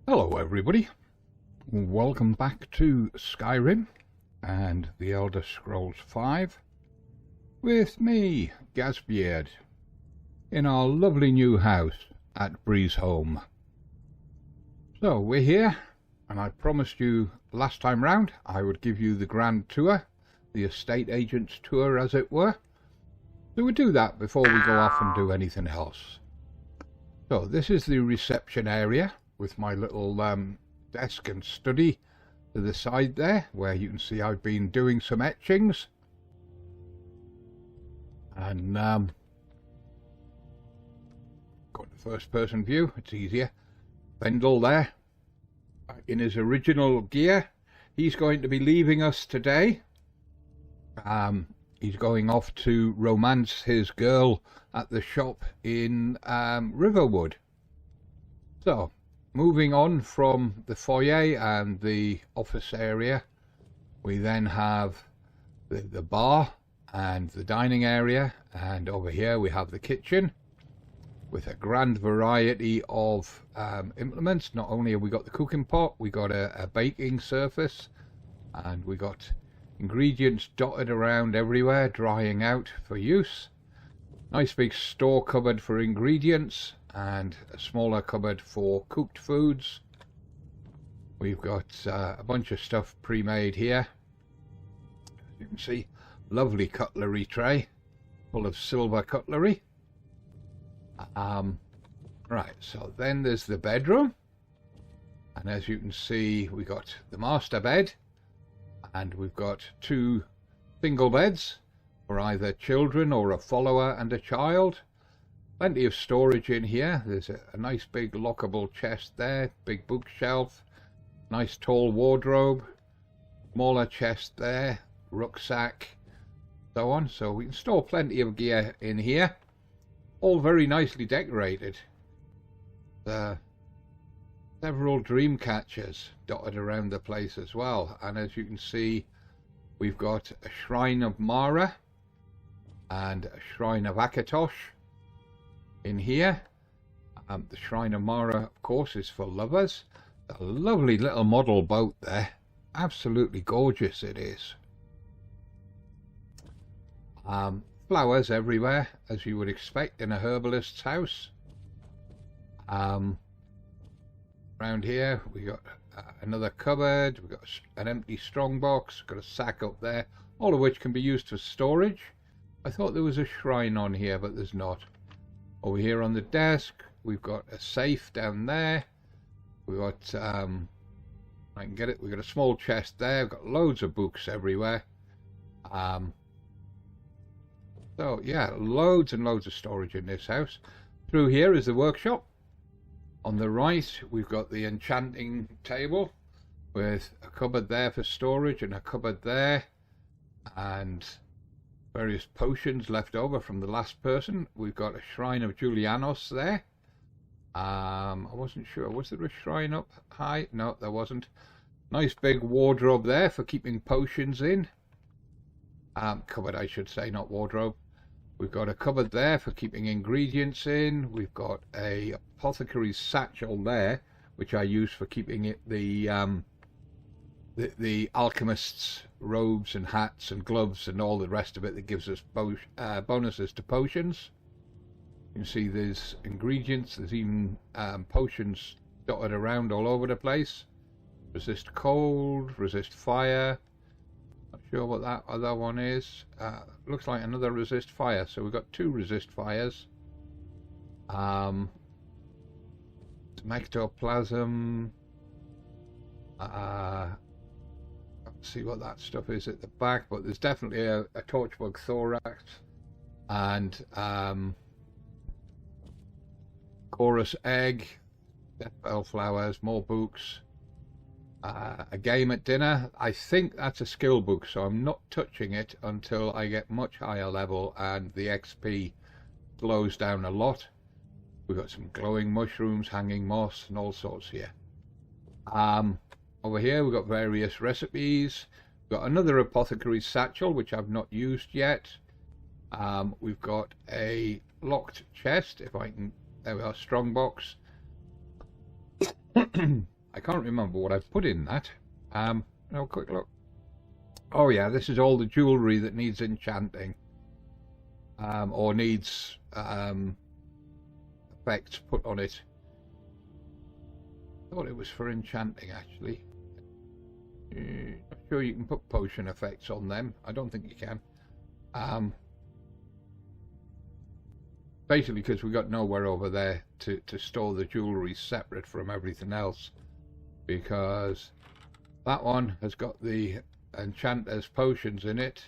Hello everybody, welcome back to Skyrim and the Elder Scrolls V with me, Gazbeard, in our lovely new house at Breezehome. So we're here, and I promised you last time round I would give you the grand tour, the estate agent's tour as it were. So we'll do that before we go off and do anything else. So this is the reception area, with my little desk and study to the side there, where you can see I've been doing some etchings. And got the first person view, it's easier. Faendal there, in his original gear. He's going to be leaving us today. He's going off to romance his girl at the shop in Riverwood. So, moving on from the foyer and the office area, we then have the bar and the dining area, and over here we have the kitchen with a grand variety of implements. Not only have we got the cooking pot, we got a baking surface, and we got ingredients dotted around everywhere, drying out for use. Nice big store cupboard for ingredients, and a smaller cupboard for cooked foods. We've got a bunch of stuff pre-made here. As you can see, lovely cutlery tray full of silver cutlery. Right, so then there's the bedroom, and as you can see, we got the master bed, and we've got two single beds for either children or a follower and a child. Plenty of storage in here. There's a nice big lockable chest there, big bookshelf, nice tall wardrobe, smaller chest there, rucksack, so on. So we can store plenty of gear in here, all very nicely decorated. Several dream catchers dotted around the place as well, and as you can see, we've got a shrine of Mara and a shrine of Akatosh in here. The shrine of Mara, of course, is for lovers. A lovely little model boat there, absolutely gorgeous it is. Flowers everywhere, as you would expect in a herbalist's house. Around here we got another cupboard, we've got an empty strongbox, got a sack up there, all of which can be used for storage. I thought there was a shrine on here, but there's not. Over here on the desk we've got a safe down there. We've got I can get it, we've got a small chest there, we've got loads of books everywhere. So yeah, loads and loads of storage in this house. Through here is the workshop. On the right we've got the enchanting table with a cupboard there for storage and a cupboard there, and various potions left over from the last person. We've got a shrine of Julianos there. I wasn't sure, was there a shrine up high? No, there wasn't. Nice big wardrobe there for keeping potions in. Cupboard I should say, not wardrobe. We've got a cupboard there for keeping ingredients in. We've got a apothecary's satchel there, which I use for keeping it the alchemist's robes and hats and gloves and all the rest of it that gives us bonuses to potions. You can see there's ingredients, there's even potions dotted around all over the place. Resist cold, resist fire. Not sure what that other one is. Looks like another resist fire, so we've got two resist fires. Ectoplasm. See what that stuff is at the back, but there's definitely a torchbug thorax and chorus egg, death bell flowers, more books, a game at dinner. I think that's a skill book, so I'm not touching it until I get much higher level and the XP slows down a lot. We've got some glowing mushrooms, hanging moss, and all sorts here. Over here we've got various recipes. We've got another apothecary's satchel, which I've not used yet. We've got a locked chest, if I can, there we are, strongbox. I can't remember what I've put in that. Have a quick look. Oh yeah, this is all the jewellery that needs enchanting. Or needs effects put on it. I thought it was for enchanting actually. Not sure you can put potion effects on them. I don't think you can. Basically because we got nowhere over there to store the jewellery separate from everything else. Because that one has got the Enchanter's potions in it.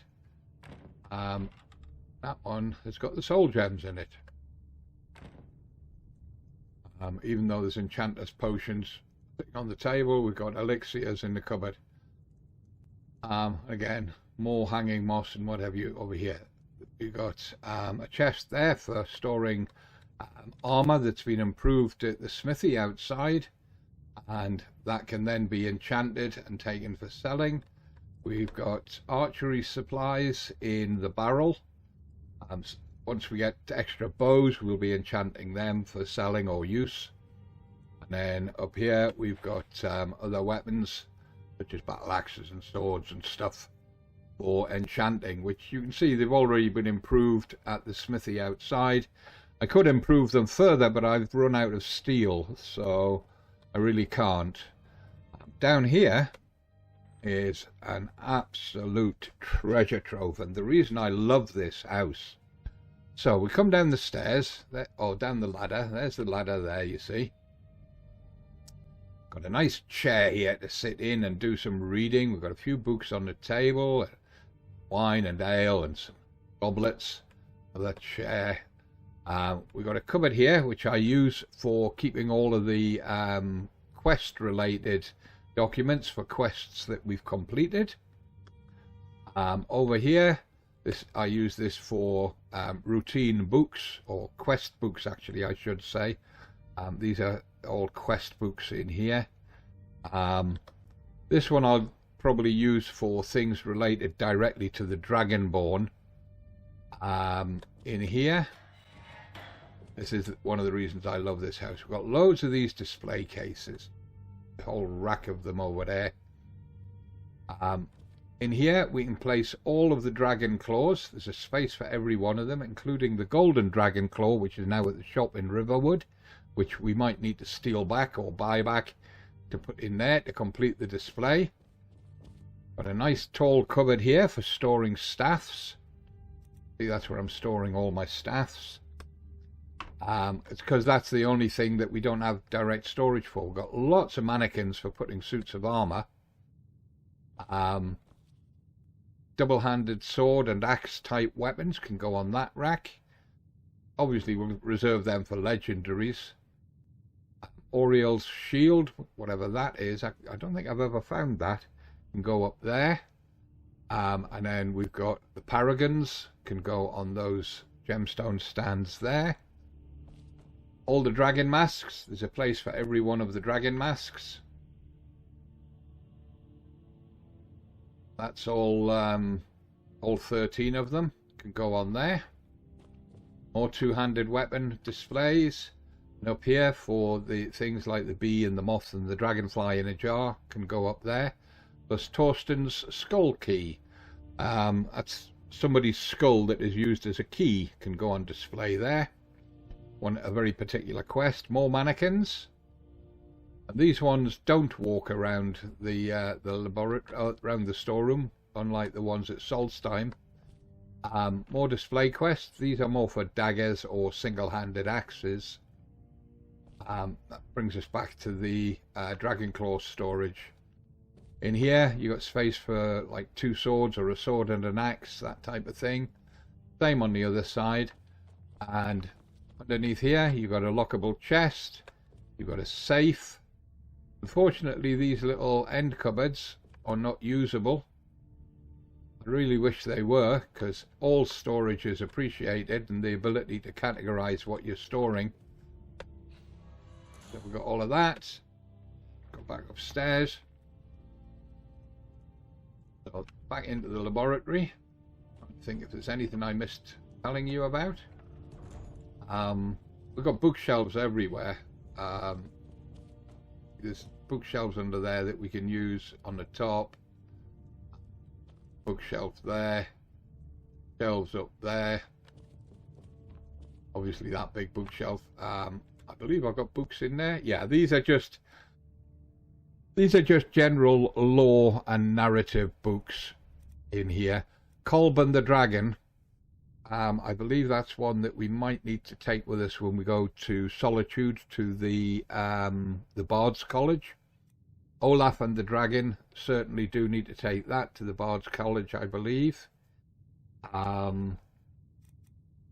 That one has got the soul gems in it. Even though there's Enchanter's potions sitting on the table, we've got elixirs in the cupboard. Again, more hanging moss and what have you over here. We've got a chest there for storing armour that's been improved at the smithy outside, and that can then be enchanted and taken for selling. We've got archery supplies in the barrel. Once we get extra bows, we'll be enchanting them for selling or use. And then up here we've got other weapons such as battle axes and swords and stuff for enchanting, which you can see they've already been improved at the smithy outside. I could improve them further, but I've run out of steel, so I really can't. Down here is an absolute treasure trove, and the reason I love this house. So we come down the stairs, or down the ladder. There's the ladder there, you see. Got a nice chair here to sit in and do some reading. We've got a few books on the table, wine and ale and some goblets for that chair. We've got a cupboard here which I use for keeping all of the quest related documents for quests that we've completed. Over here, I use this for routine books, or quest books actually I should say. These are all quest books in here. This one I'll probably use for things related directly to the Dragonborn. In here, this is one of the reasons I love this house. We've got loads of these display cases, a whole rack of them over there. In here we can place all of the dragon claws. There's a space for every one of them, including the golden dragon claw, which is now at the shop in Riverwood, which we might need to steal back or buy back to put in there to complete the display. Got a nice tall cupboard here for storing staffs. See, that's where I'm storing all my staffs. It's because that's the only thing that we don't have direct storage for. We've got lots of mannequins for putting suits of armour. Double-handed sword and axe type weapons can go on that rack. Obviously we'll reserve them for legendaries. Oriel's shield, whatever that is, I don't think I've ever found that, can go up there. And then we've got the paragons, can go on those gemstone stands there. All the dragon masks, there's a place for every one of the dragon masks. That's all 13 of them can go on there. More two-handed weapon displays. And up here for the things like the bee and the moth and the dragonfly in a jar can go up there. Plus Torsten's skull key. That's somebody's skull that is used as a key, can go on display there. A very particular quest. More mannequins. And these ones don't walk around the laboratory, around the storeroom, unlike the ones at Solstheim. More display quests. These are more for daggers or single-handed axes. That brings us back to the Dragonclaw storage. In here you got space for like 2 swords or a sword and an axe, that type of thing. Same on the other side. And underneath here you've got a lockable chest. You've got a safe. Unfortunately these little end cupboards are not usable. I really wish they were, because all storage is appreciated and the ability to categorize what you're storing. So we've got all of that. Go back upstairs. So back into the laboratory. I think if there's anything I missed telling you about. We've got bookshelves everywhere. There's bookshelves under there that we can use on the top. Bookshelf there. Shelves up there. Obviously that big bookshelf. I believe I've got books in there. Yeah, these are just general lore and narrative books in here. Kolben the Dragon. I believe that's one that we might need to take with us when we go to Solitude, to the Bard's College. Olaf and the Dragon, certainly do need to take that to the Bard's College, I believe.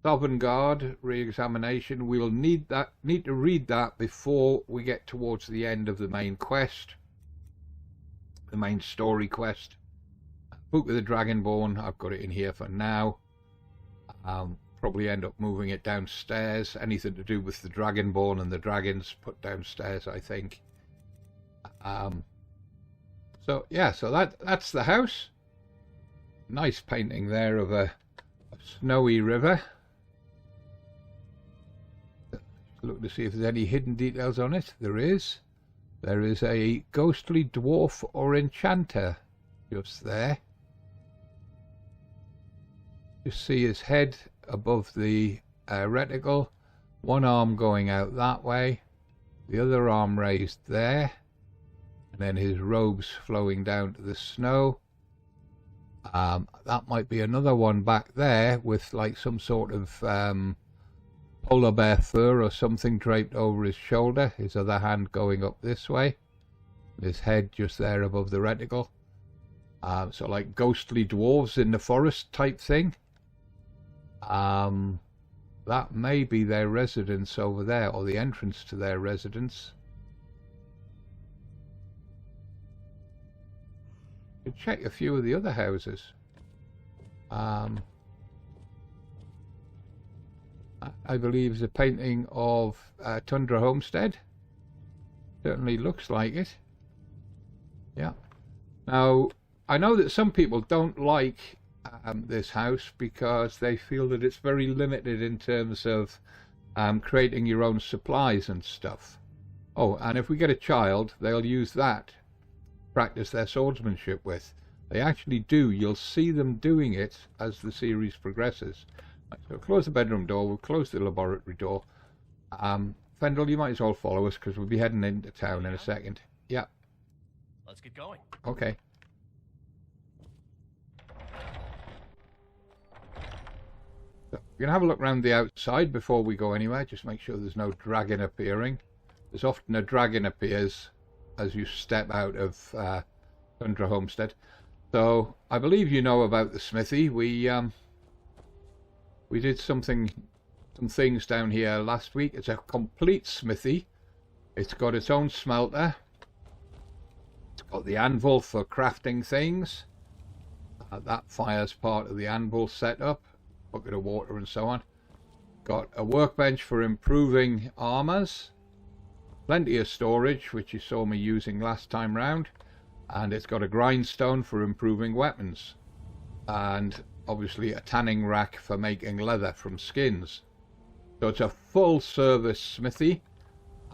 Sovngarde re-examination. We'll need to read that before we get towards the end of the main quest, the main story quest. Book of the Dragonborn, I've got it in here for now. Probably end up moving it downstairs. Anything to do with the Dragonborn and the dragons put downstairs, I think. So yeah, so that's the house. Nice painting there of a snowy river. Look to see if there's any hidden details on it. There is. There is a ghostly dwarf or enchanter just there. You see his head above the reticle, one arm going out that way, the other arm raised there, and then his robes flowing down to the snow. That might be another one back there with like some sort of polar bear fur or something draped over his shoulder, his other hand going up this way, his head just there above the reticle. So like ghostly dwarves in the forest type thing. That may be their residence over there, or the entrance to their residence. You can check a few of the other houses. I believe is a painting of Tundra Homestead. Certainly looks like it. Yeah. Now, I know that some people don't like this house because they feel that it's very limited in terms of creating your own supplies and stuff. Oh, and if we get a child, they'll use that to practice their swordsmanship with. They actually do. You'll see them doing it as the series progresses. Right, so close the bedroom door. We'll close the laboratory door. Faendal, you might as well follow us because we'll be heading into town in a second. Yeah. Let's get going. Okay. So we're going to have a look around the outside before we go anywhere. Just make sure there's no dragon appearing. There's often a dragon appears as you step out of Tundra Homestead. So I believe you know about the smithy. We did some things down here last week. It's a complete smithy. It's got its own smelter. It's got the anvil for crafting things. That fires part of the anvil setup. Bucket of water and so on. Got a workbench for improving armors. Plenty of storage, which you saw me using last time round. And it's got a grindstone for improving weapons. And obviously a tanning rack for making leather from skins. So it's a full service smithy.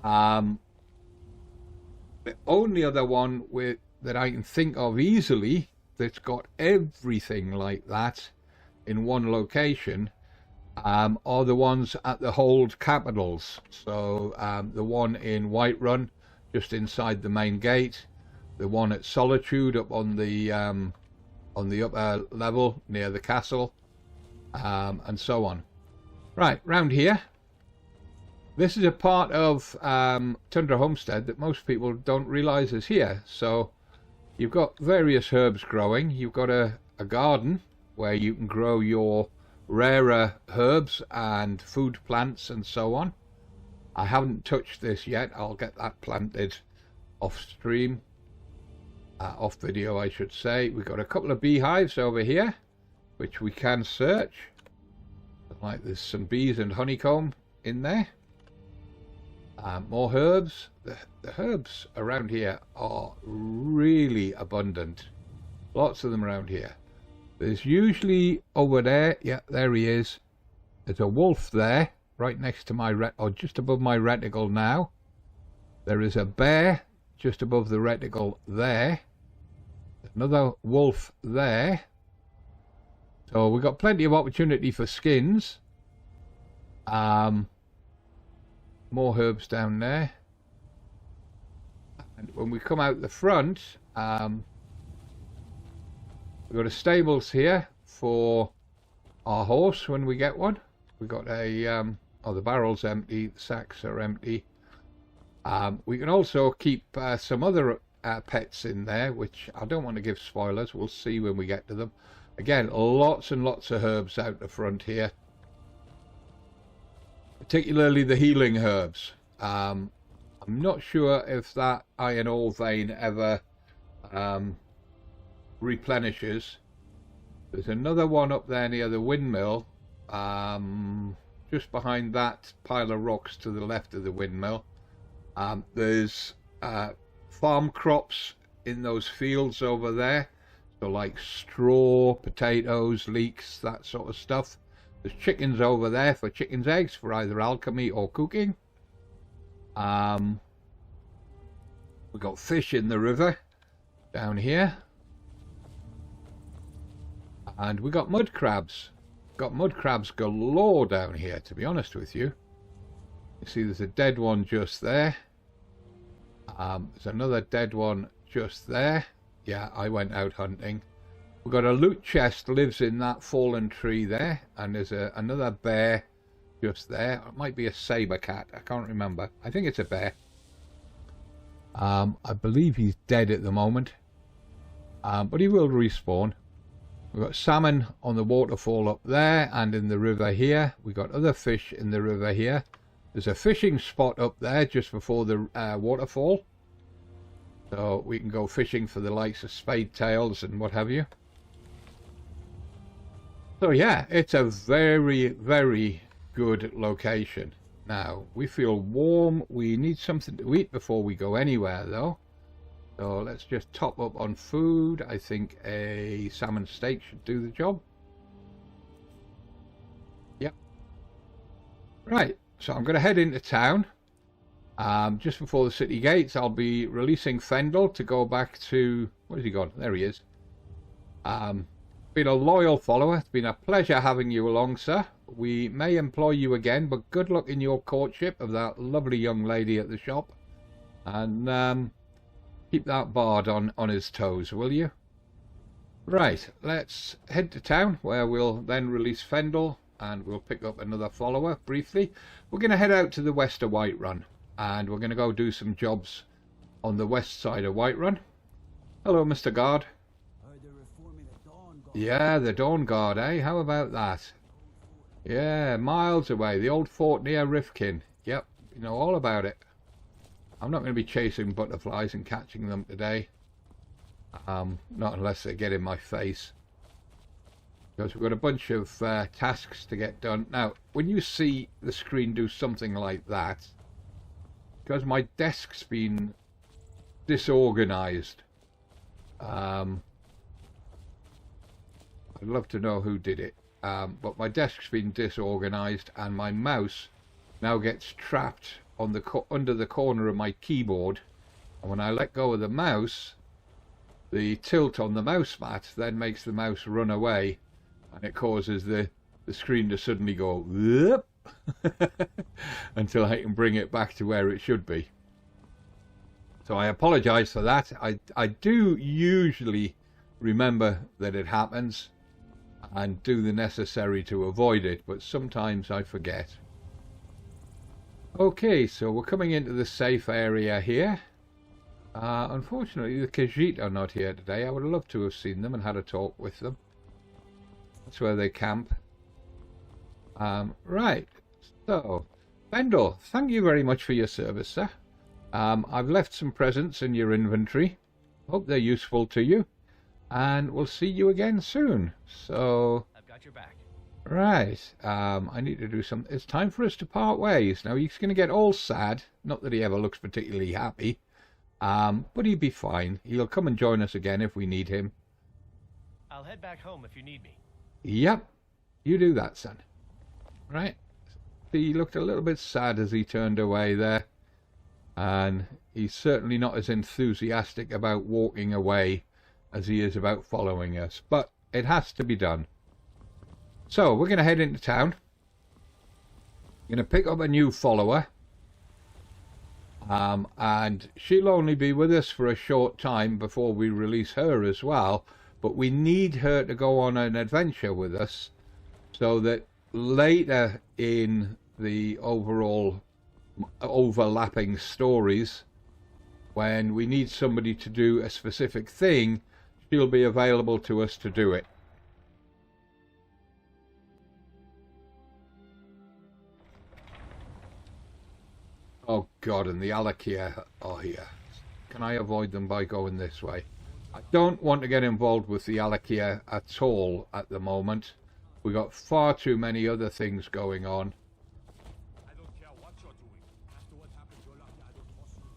The only other one that I can think of easily that's got everything like that in one location are the ones at the hold capitals. So the one in Whiterun, just inside the main gate, the one at Solitude up on the upper level near the castle, and so on. Right, round here, this is a part of Tundra Homestead that most people don't realise is here. So you've got various herbs growing. You've got a garden where you can grow your rarer herbs and food plants and so on. I haven't touched this yet. I'll get that planted off stream, off video I should say. We've got a couple of beehives over here which we can search. Like there's some bees and honeycomb in there. More herbs. The herbs around here are really abundant. Lots of them around here. There's usually over there, yeah, there he is. There's a wolf there, right next to my or just above my reticle now. There is a bear just above the reticle there. Another wolf there. So we've got plenty of opportunity for skins. More herbs down there. And when we come out the front, we've got a stables here for our horse when we get one. We've got a, oh, the barrel's empty, the sacks are empty. We can also keep some other pets in there, which I don't want to give spoilers. We'll see when we get to them. Again, lots and lots of herbs out the front here. Particularly the healing herbs. I'm not sure if that iron ore vein ever replenishes. There's another one up there near the windmill. Just behind that pile of rocks to the left of the windmill. There's farm crops in those fields over there. So like straw, potatoes, leeks, that sort of stuff. There's chickens over there for chickens' eggs for either alchemy or cooking. We've got fish in the river down here. And we got mud crabs. Got mud crabs galore down here, to be honest with you. You see there's a dead one just there. There's another dead one just there. Yeah, I went out hunting. We've got a loot chest lives in that fallen tree there. And there's another bear just there. It might be a saber cat. I can't remember. I think it's a bear. I believe he's dead at the moment. But he will respawn. We've got salmon on the waterfall up there and in the river here. We've got other fish in the river here. There's a fishing spot up there just before the waterfall. So we can go fishing for the likes of spade tails and what have you. So yeah, it's a very, very good location. Now, we feel warm. We need something to eat before we go anywhere though. So let's just top up on food. I think a salmon steak should do the job. Yep. Right, so I'm going to head into town. Just before the city gates, I'll be releasing Faendal to go back to... Where's he gone? There he is. Been a loyal follower. It's been a pleasure having you along, sir. We may employ you again, but good luck in your courtship of that lovely young lady at the shop. And keep that bard on his toes, will you? Right, let's head to town, where we'll then release Faendal, and we'll pick up another follower briefly. We're going to head out to the west of Whiterun, and we're going to go do some jobs on the west side of Whiterun. Hello, Mr. Guard. Yeah, the Dawn Guard, eh? How about that? Yeah, miles away. The old fort near Rifkin. Yep, you know all about it. I'm not going to be chasing butterflies and catching them today. Not unless they get in my face. Because we've got a bunch of tasks to get done. Now, when you see the screen do something like that, because my desk's been disorganized, I'd love to know who did it, but my desk's been disorganized and my mouse now gets trapped on the under the corner of my keyboard, and when I let go of the mouse, the tilt on the mouse mat then makes the mouse run away, and it causes the screen to suddenly go whoop until I can bring it back to where it should be. So I apologize for that. I do usually remember that it happens and do the necessary to avoid it, but sometimes I forget. Okay, so we're coming into the safe area here. Unfortunately, the Khajiit are not here today. I would have loved to have seen them and had a talk with them. That's where they camp. Right, so Faendal, thank you very much for your service, sir. I've left some presents in your inventory. Hope they're useful to you. And we'll see you again soon. So I've got your back. Right, I need to do something. It's time for us to part ways. Now, he's going to get all sad. Not that he ever looks particularly happy. But he'll be fine. He'll come and join us again if we need him. I'll head back home if you need me. Yep, you do that, son. Right. He looked a little bit sad as he turned away there. And he's certainly not as enthusiastic about walking away as he is about following us. But it has to be done. So we're going to head into town. Going to pick up a new follower. And she'll only be with us for a short time before we release her as well. But we need her to go on an adventure with us so that later in the overall overlapping stories, when we need somebody to do a specific thing, she'll be available to us to do it. Oh god, and the Alakia are here. Can I avoid them by going this way? I don't want to get involved with the Alakia at all at the moment. We've got far too many other things going on.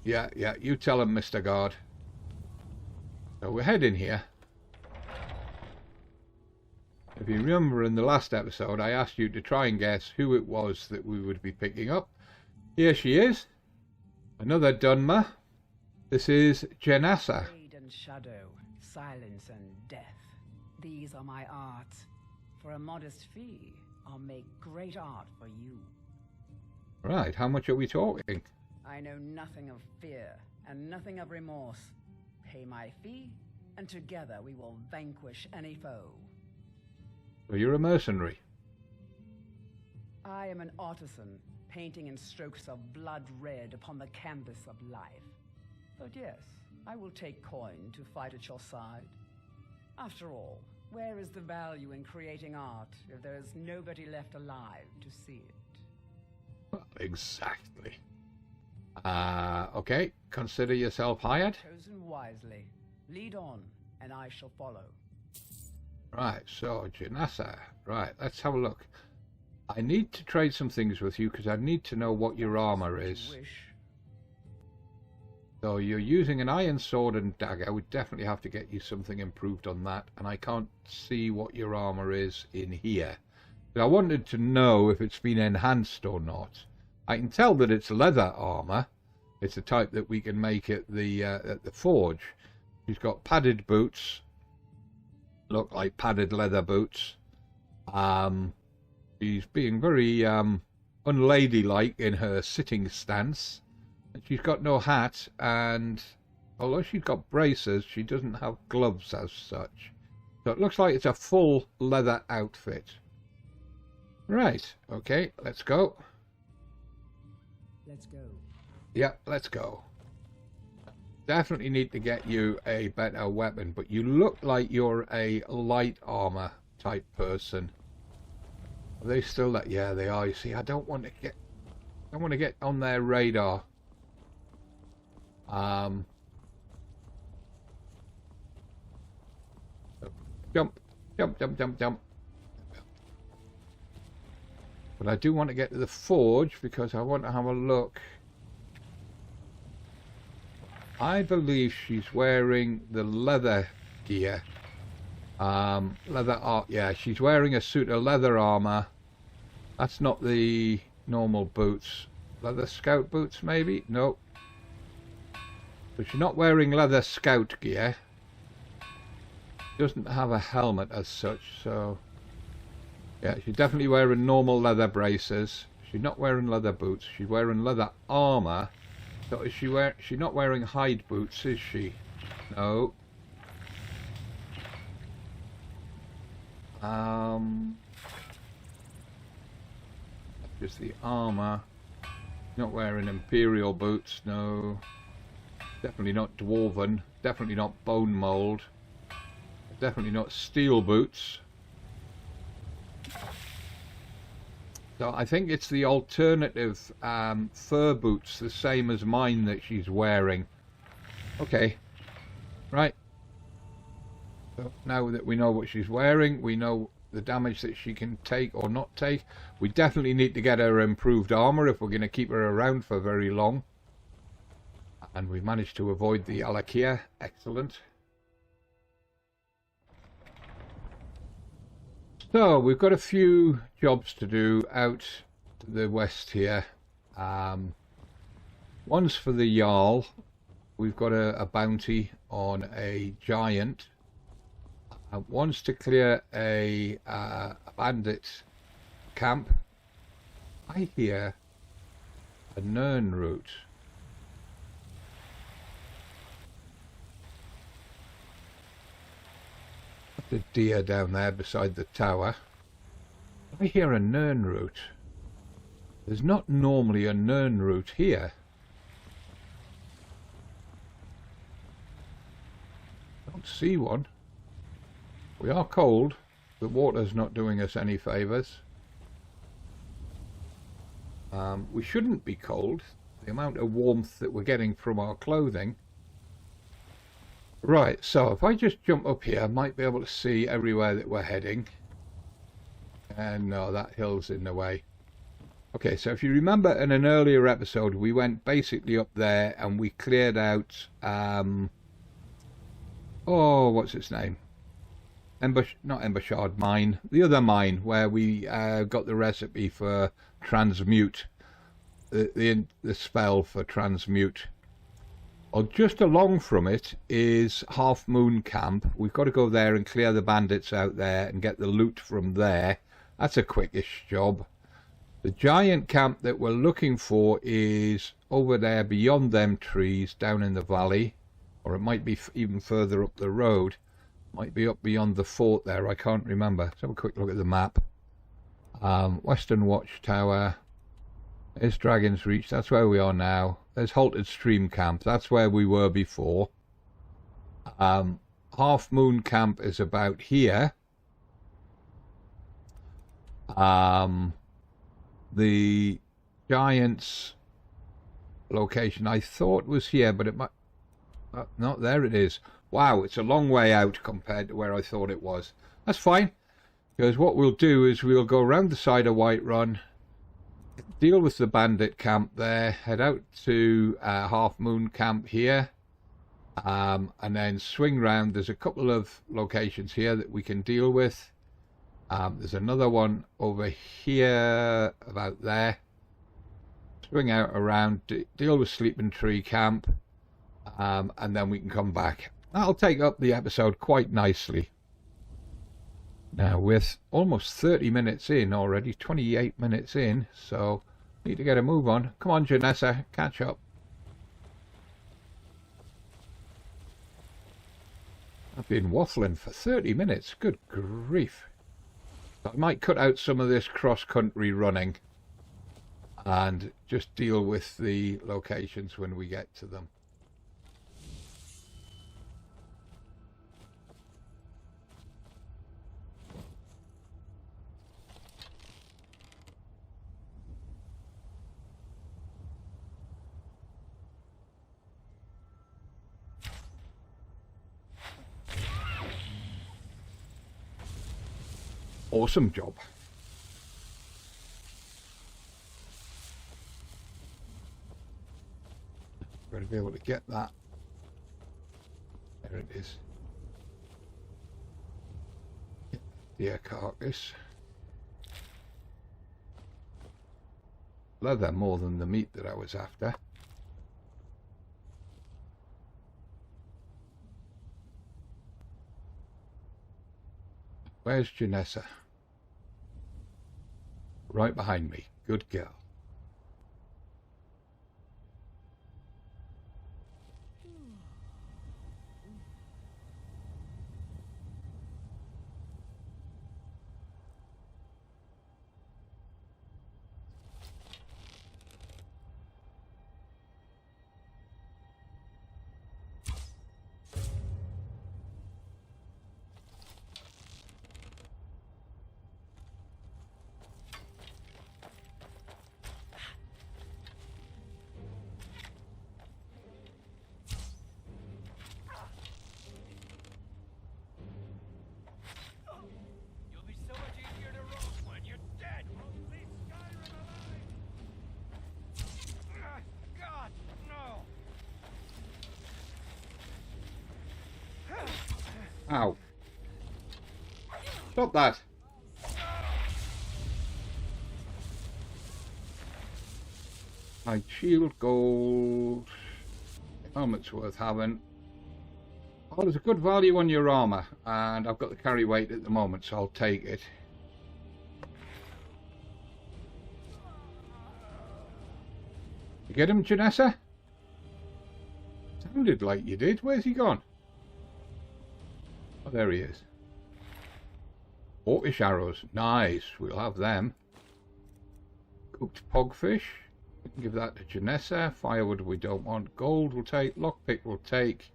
Yeah, you tell him, Mr. Guard. So we're heading here. If you remember in the last episode, I asked you to try and guess who it was that we would be picking up. Here she is. Another Dunmer. This is Janessa. Shade and shadow, silence and death. These are my arts. For a modest fee, I'll make great art for you. Right, how much are we talking? I know nothing of fear and nothing of remorse. Pay my fee, and together we will vanquish any foe. So you're a mercenary? I am an artisan, painting in strokes of blood red upon the canvas of life. But yes, I will take coin to fight at your side. After all, where is the value in creating art if there is nobody left alive to see it? Well, exactly. Okay, consider yourself hired. Chosen wisely. Lead on, and I shall follow. Right, so Janessa. Right, let's have a look. I need to trade some things with you because I need to know what your armor is. So you're using an iron sword and dagger. We definitely have to get you something improved on that. And I can't see what your armor is in here. But I wanted to know if it's been enhanced or not. I can tell that it's leather armor. It's a type that we can make at the forge. She's got padded boots. Look like padded leather boots. She's being very unladylike in her sitting stance. And she's got no hat, and although she's got braces, she doesn't have gloves as such. So it looks like it's a full leather outfit. Right, okay, let's go. Let's go. Yeah, let's go. Definitely need to get you a better weapon, but you look like you're a light armor type person. Are they still that? Yeah, they are. You see, I don't want to get on their radar. Jump. But I do want to get to the forge because I want to have a look. I believe she's wearing the leather gear. Yeah, she's wearing a suit of leather armor. That's not the normal boots. Leather scout boots, maybe? Nope. So she's not wearing leather scout gear. Doesn't have a helmet as such, so yeah, she's definitely wearing normal leather braces. She's not wearing leather boots. She's wearing leather armor. So is she's not wearing hide boots, is she? No. Just the armor. Not wearing imperial boots, no. Definitely not dwarven. Definitely not bone mold. Definitely not steel boots. So I think it's the alternative fur boots, the same as mine that she's wearing. Okay, right. So now that we know what she's wearing, we know the damage that she can take or not take. We definitely need to get her improved armor if we're going to keep her around for very long. And we've managed to avoid the Alakia. Excellent. So we've got a few jobs to do out to the west here. One's for the Jarl. We've got a bounty on a giant. One's to clear a bandit camp. I hear a Nern route. The deer down there beside the tower. I hear a Nern route. There's not normally a Nern route here. Don't see one. We are cold. The water's not doing us any favours. We shouldn't be cold. The amount of warmth that we're getting from our clothing. Right, so if I just jump up here, I might be able to see everywhere that we're heading. And no, that hill's in the way. Okay, so if you remember in an earlier episode, we went basically up there and we cleared out, oh, what's its name? Not Embouchure Mine, the other mine where we got the recipe for transmute, the spell for transmute. Well, just along from it is Half Moon Camp. We've got to go there and clear the bandits out there and get the loot from there. That's a quickish job. The giant camp that we're looking for is over there beyond them trees down in the valley, or it might be even further up the road. Might be up beyond the fort there, I can't remember. Let's have a quick look at the map. Western Watchtower. There's Dragonsreach, that's where we are now. There's Halted Stream Camp, that's where we were before. Half Moon Camp is about here. The Giants location I thought was here, but it might... no, there it is. Wow, it's a long way out compared to where I thought it was. That's fine, because what we'll do is we'll go around the side of Whiterun, deal with the bandit camp there, head out to Half Moon Camp here, and then swing round. There's a couple of locations here that we can deal with. There's another one over here, about there. Swing out around, deal with Sleeping Tree Camp, and then we can come back. That'll take up the episode quite nicely. Now, with almost 30 minutes in already, 28 minutes in, so need to get a move on. Come on, Janessa, catch up. I've been waffling for 30 minutes, good grief. I might cut out some of this cross-country running and just deal with the locations when we get to them. Awesome job. Got to be able to get that. There it is. Deer carcass. Leather more than the meat that I was after. Where's Janessa? Right behind me. Good girl. Ow. Stop that. High shield, gold. Helmet's worth having. Oh, there's a good value on your armour, and I've got the carry weight at the moment, so I'll take it. You get him, Janessa? Sounded like you did. Where's he gone? Oh, there he is. Orcish arrows. Nice. We'll have them. Cooked pogfish. We can give that to Janessa. Firewood we don't want. Gold we'll take. Lockpick we'll take.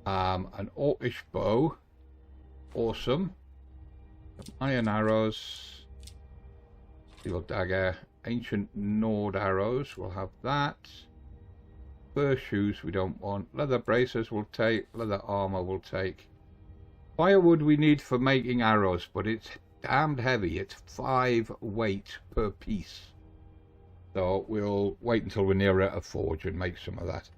An orcish bow. Awesome. Iron arrows. Steel dagger. Ancient Nord arrows. We'll have that. Fur shoes we don't want. Leather bracers we'll take. Leather armor we'll take. Firewood we need for making arrows, but it's damned heavy. It's 5 weight per piece. So we'll wait until we're near a forge and make some of that.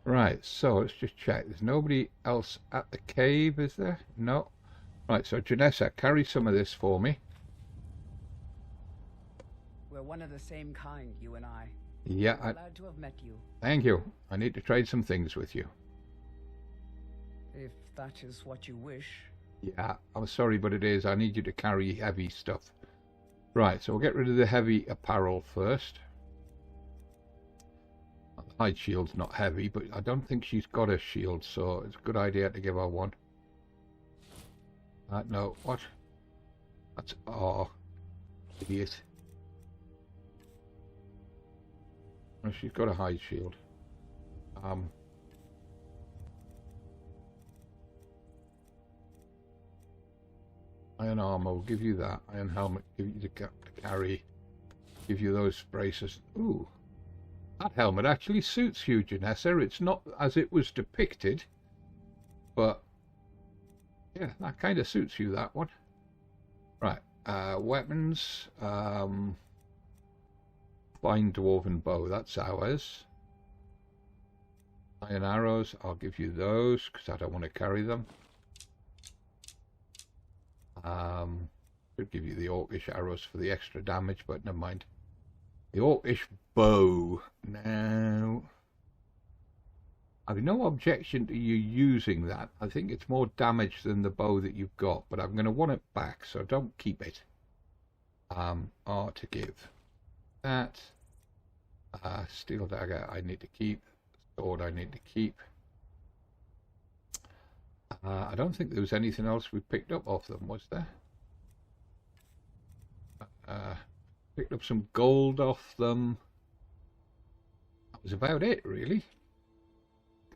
Right, so let's just check. There's nobody else at the cave, is there? No. Right, so Janessa, carry some of this for me. We're one of the same kind, you and I. Yeah, Glad to have met you. Thank you. I need to trade some things with you. If that is what you wish. Yeah, I'm sorry, but it is. I need you to carry heavy stuff. Right, so we'll get rid of the heavy apparel first. The hide shield's not heavy, but I don't think she's got a shield, so it's a good idea to give her one. No, what? That's... Oh, idiot. Well, she's got a hide shield. Iron armor will give you that. Iron helmet give you the carry. Give you those braces. Ooh, that helmet actually suits you, Janessa. It's not as it was depicted, but yeah, that kind of suits you, that one. Right, weapons. Fine dwarven bow, that's ours. Iron arrows, I'll give you those because I don't want to carry them. Could give you the orcish arrows for the extra damage, but never mind. The orcish bow. Now, I've no objection to you using that. I think it's more damage than the bow that you've got, but I'm going to want it back, so don't keep it. R to give. That. Steel dagger I need to keep. Sword I need to keep. I don't think there was anything else we picked up off them, was there? Picked up some gold off them. That was about it, really.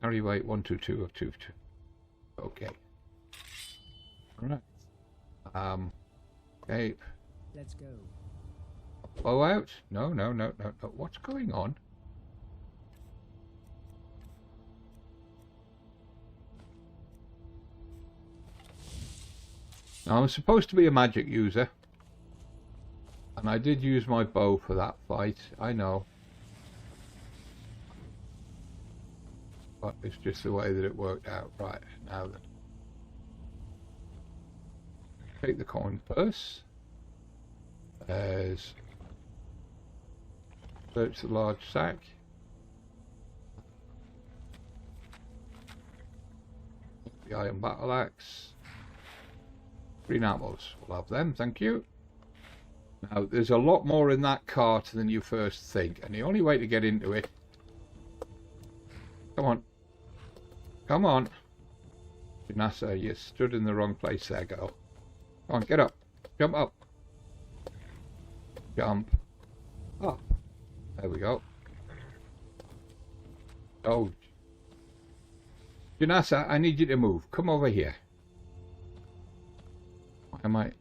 Carry weight 122 of 22. Okay. Alright. Cape. Let's go. Bow out? No. What's going on? Now, I'm supposed to be a magic user. And I did use my bow for that fight. I know. But it's just the way that it worked out. Right, now then. Take the coin purse. There's... Search the large sack. The iron battle axe. Green apples. We'll have them, thank you. Now, there's a lot more in that cart than you first think, and the only way to get into it... Come on. Come on. Janessa, you stood in the wrong place there, girl. Come on, get up. Jump up. Jump. Up. There we go. Oh. Janessa, I need you to move. Come over here. Why am I...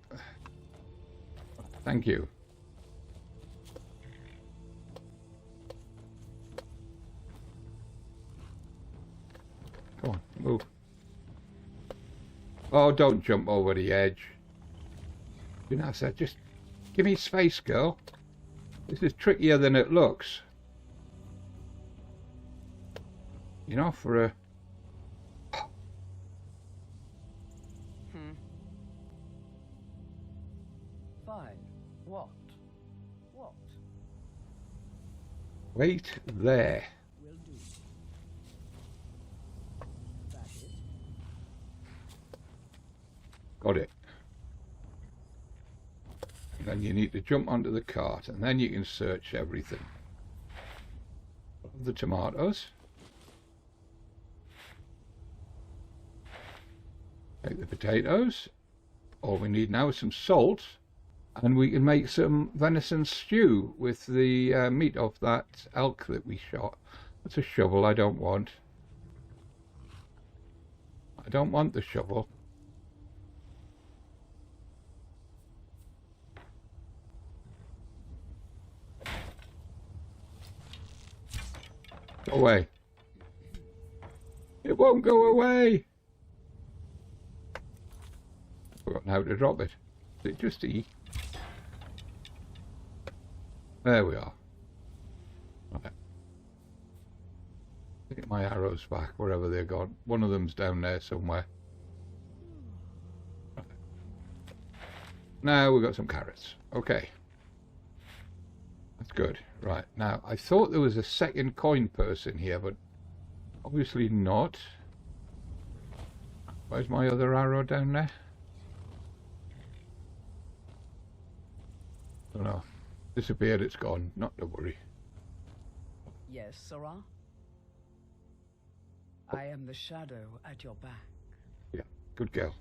Thank you. Come on, move. Oh, don't jump over the edge. Janessa, just give me space, girl. This is trickier than it looks. You know, for a... Fine. What? Wait there. Will do. That it? Got it. And then you need to jump onto the cart, and then you can search everything. The tomatoes. Take the potatoes. All we need now is some salt, and we can make some venison stew with the meat of that elk that we shot. That's a shovel I don't want. I don't want the shovel. Go away. It won't go away. I've forgotten how to drop it. Is it just E? There we are. Right. Get my arrows back wherever they're gone. One of them's down there somewhere. Right. Now we've got some carrots. Okay. That's good. Right, now I thought there was a second coin purse in here, but obviously not. Where's my other arrow down there? Oh no. Disappeared, it's gone. Not to worry. Yes, Sirrah? I am the shadow at your back. Yeah, good girl.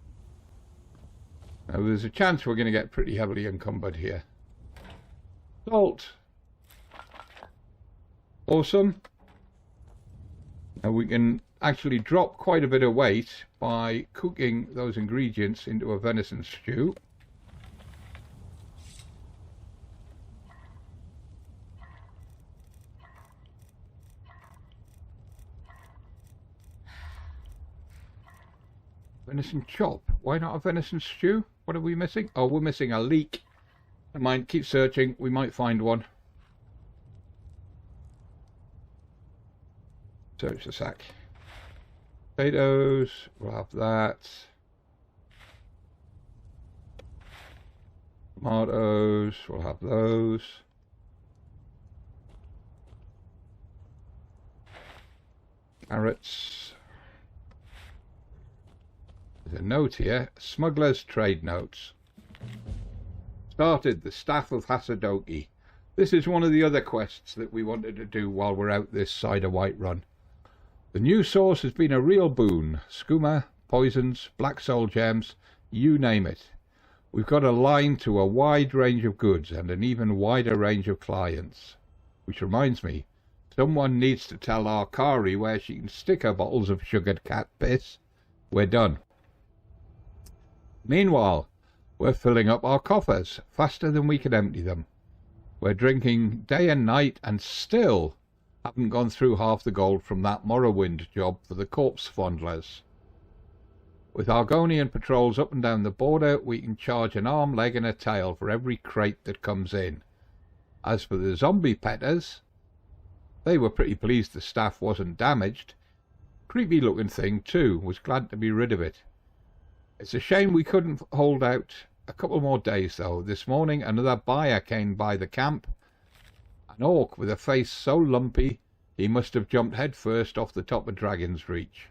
Now there's a chance we're going to get pretty heavily encumbered here. Salt! Awesome. Now we can actually drop quite a bit of weight by cooking those ingredients into a venison stew. Venison chop. Why not a venison stew? What are we missing? Oh, we're missing a leek. Never mind, keep searching. We might find one. Search the sack. Potatoes, we'll have that. Tomatoes, we'll have those. Carrots. There's a note here. Smuggler's trade notes. Started the Staff of Hasadoki. This is one of the other quests that we wanted to do while we're out this side of Whiterun. The new source has been a real boon. Skooma, poisons, black soul gems, you name it. We've got a line to a wide range of goods and an even wider range of clients. Which reminds me, someone needs to tell our Kari where she can stick her bottles of sugared cat piss. We're done. Meanwhile, we're filling up our coffers faster than we can empty them. We're drinking day and night and still haven't gone through half the gold from that Morrowind job for the corpse fondlers. With Argonian patrols up and down the border, we can charge an arm, leg and a tail for every crate that comes in. As for the zombie petters, they were pretty pleased the staff wasn't damaged. Creepy looking thing too, was glad to be rid of it. It's a shame we couldn't hold out a couple more days though. This morning another buyer came by the camp. An orc with a face so lumpy he must have jumped headfirst off the top of Dragonsreach.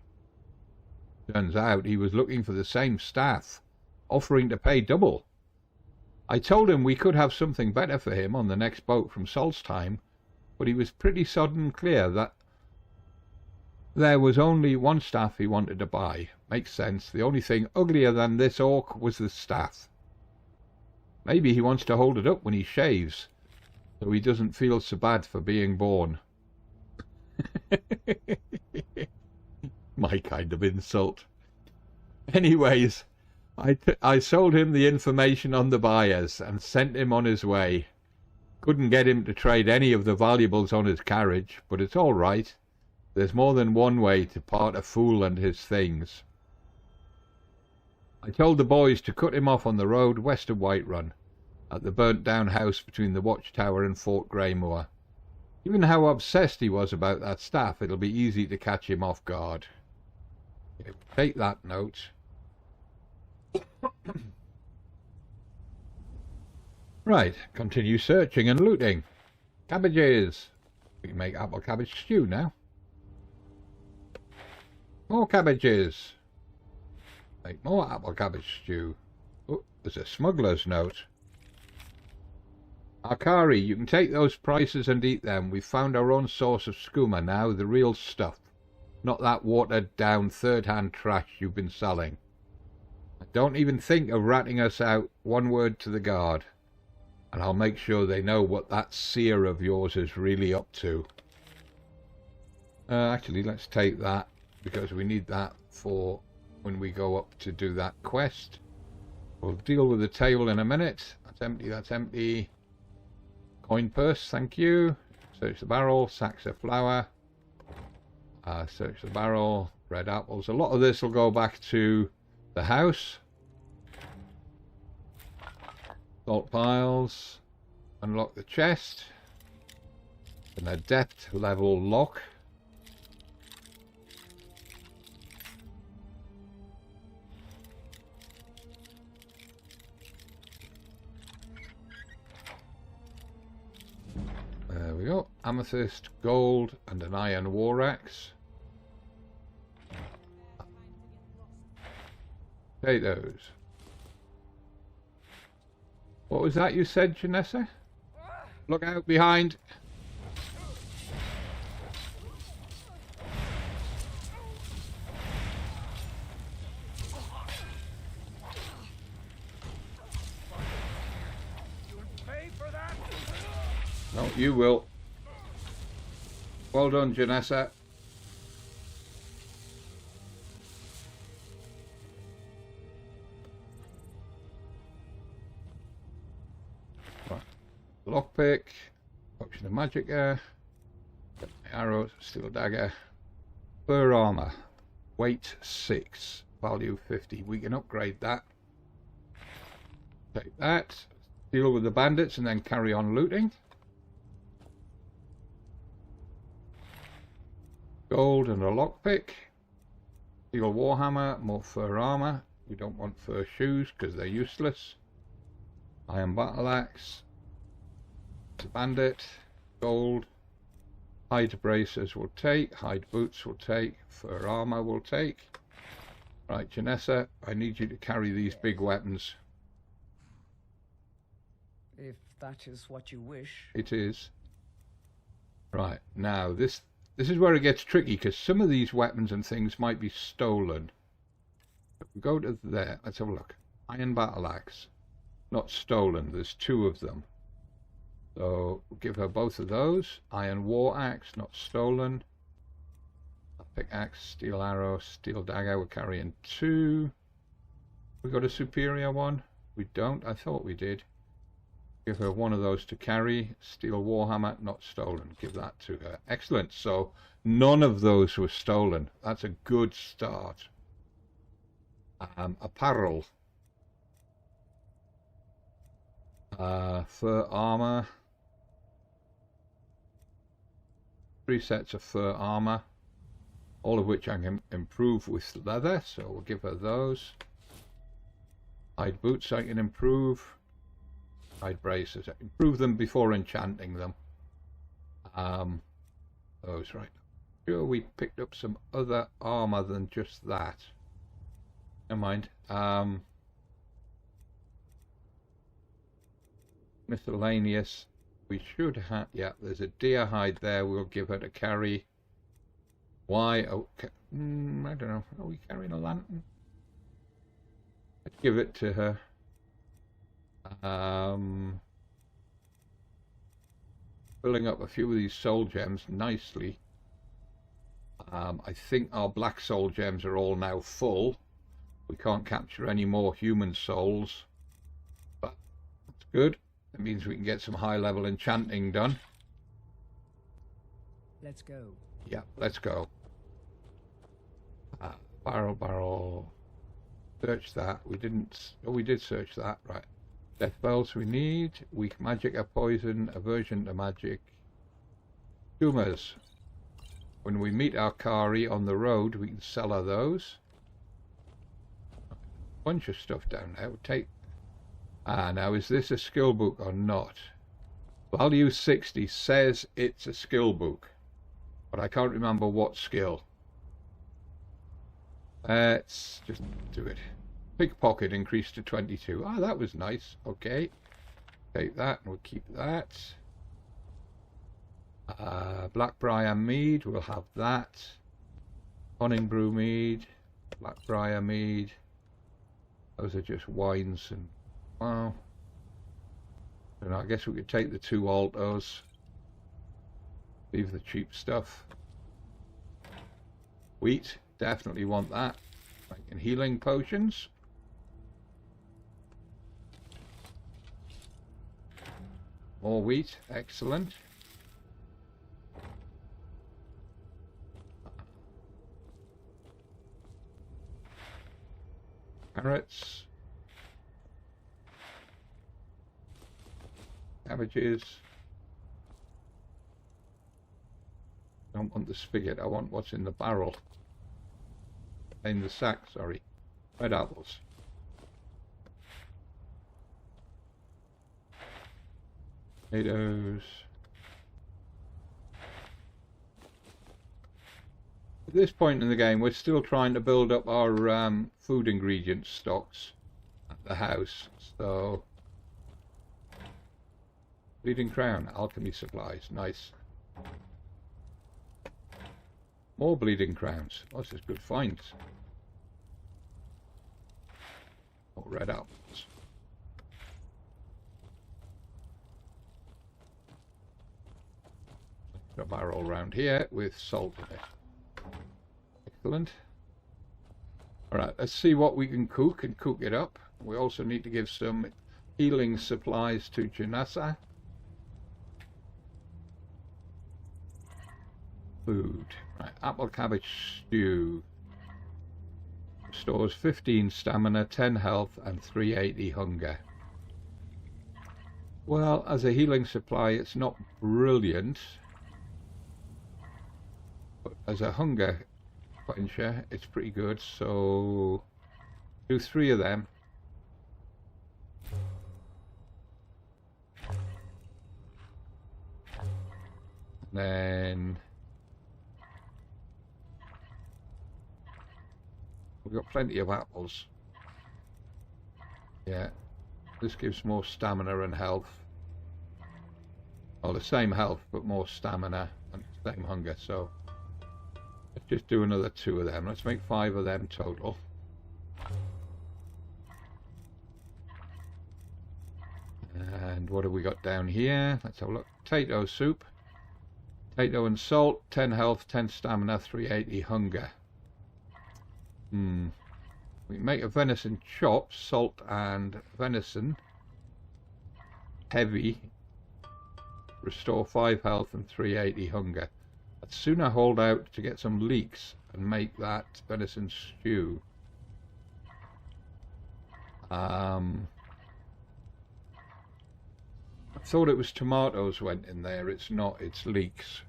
Turns out he was looking for the same staff, offering to pay double. I told him we could have something better for him on the next boat from Solstheim, but he was pretty sodden clear that there was only one staff he wanted to buy. Makes sense. The only thing uglier than this orc was the staff. Maybe he wants to hold it up when he shaves, so he doesn't feel so bad for being born. My kind of insult. Anyways, I sold him the information on the buyers and sent him on his way. Couldn't get him to trade any of the valuables on his carriage, but it's all right. There's more than one way to part a fool and his things. I told the boys to cut him off on the road west of Whiterun, at the burnt-down house between the watchtower and Fort Greymoor. Given how obsessed he was about that staff, it'll be easy to catch him off guard. Okay, take that note. Right, continue searching and looting. Cabbages. We can make apple cabbage stew now. More cabbages. Make more apple cabbage stew. Oh, there's a smuggler's note. Akari, you can take those prices and eat them. We've found our own source of skooma now, the real stuff. Not that watered down third-hand trash you've been selling. Don't even think of ratting us out. One word to the guard. And I'll make sure they know what that seer of yours is really up to. Actually, let's take that, because we need that for when we go up to do that quest. We'll deal with the table in a minute. That's empty, that's empty. Coin purse, thank you. Search the barrel, sacks of flour. Search the barrel, red apples. A lot of this will go back to the house. Salt piles. Unlock the chest. And a depth level lock. There we go. Amethyst, gold, and an iron war axe. Potatoes. What was that you said, Janessa? Look out behind. No, you will. Well done, Janessa. Right. Lockpick, option of magic arrows, steel dagger, fur armor, weight 6, value 50. We can upgrade that. Take that, deal with the bandits, and then carry on looting. Gold and a lockpick. Steel warhammer, more fur armor. We don't want fur shoes because they're useless. Iron battle axe. Bandit. Gold. Hide bracers will take. Hide boots will take. Fur armor will take. Right, Janessa, I need you to carry these big weapons. If that is what you wish. It is. Right, now this is where it gets tricky, because some of these weapons and things might be stolen. If we go to there, let's have a look. Iron battle axe. Not stolen, there's 2 of them. So we'll give her both of those. Iron war axe, not stolen. Pickaxe, steel arrow, steel dagger, we're carrying 2. We got a superior one? We don't? I thought we did. Give her one of those to carry. Steel warhammer, not stolen. Give that to her. Excellent. So none of those were stolen. That's a good start. Apparel. Fur armor. 3 sets of fur armor. All of which I can improve with leather. So we'll give her those. Hide boots I can improve. Hide braces. Improve them before enchanting them. Those, right. Sure, we picked up some other armor than just that. Never mind. Miscellaneous. We should have. Yeah, there's a deer hide there. We'll give her to carry. Why? Okay. I don't know. Are we carrying a lantern? Let's give it to her. Filling up a few of these soul gems nicely. I think our black soul gems are all now full. We can't capture any more human souls, but that's good. It means we can get some high level enchanting done. Let's go. Yeah, let's go. Barrel. Search that. We didn't. Oh, we did search that. Right. Death spells we need. Weak magic, a poison, aversion to magic. Tumors. When we meet our Kari on the road, we can sell her those. Bunch of stuff down there. We'll take. Now is this a skill book or not? Value 60 says it's a skill book, but I can't remember what skill. Let's just do it. Pickpocket increased to 22. Ah, that was nice. Okay. Take that and we'll keep that. Blackbriar mead, we'll have that. Honning brew mead, Blackbriar mead. Those are just wines and well. And I guess we could take the 2 altos. Leave the cheap stuff. Wheat, definitely want that. Making healing potions. More wheat, excellent. Carrots. Cabbages. Don't want the spigot, I want what's in the barrel. In the sack, sorry. Red apples. Potatoes. At this point in the game, we're still trying to build up our food ingredient stocks at the house. So, Bleeding Crown, alchemy supplies, nice. More Bleeding Crowns. Oh, this is good finds. More red apples. A barrel around here with salt in it. Excellent. Alright, let's see what we can cook and cook it up. We also need to give some healing supplies to Janessa. Food. Right, apple cabbage stew. Stores 15 stamina, 10 health and 380 hunger. Well, as a healing supply it's not brilliant. But as a hunger quencher it's pretty good, so do 3 of them. Then we've got plenty of apples. Yeah, this gives more stamina and health. Well, the same health but more stamina and same hunger, so let's just do another 2 of them. Let's make 5 of them total. And what have we got down here? Let's have a look. Potato soup. Potato and salt, 10 health, 10 stamina, 380 hunger. We make a venison chop, salt and venison. Heavy. Restore 5 health and 380 hunger. I'd sooner hold out to get some leeks and make that venison stew. I thought it was tomatoes went in there. It's not, it's leeks.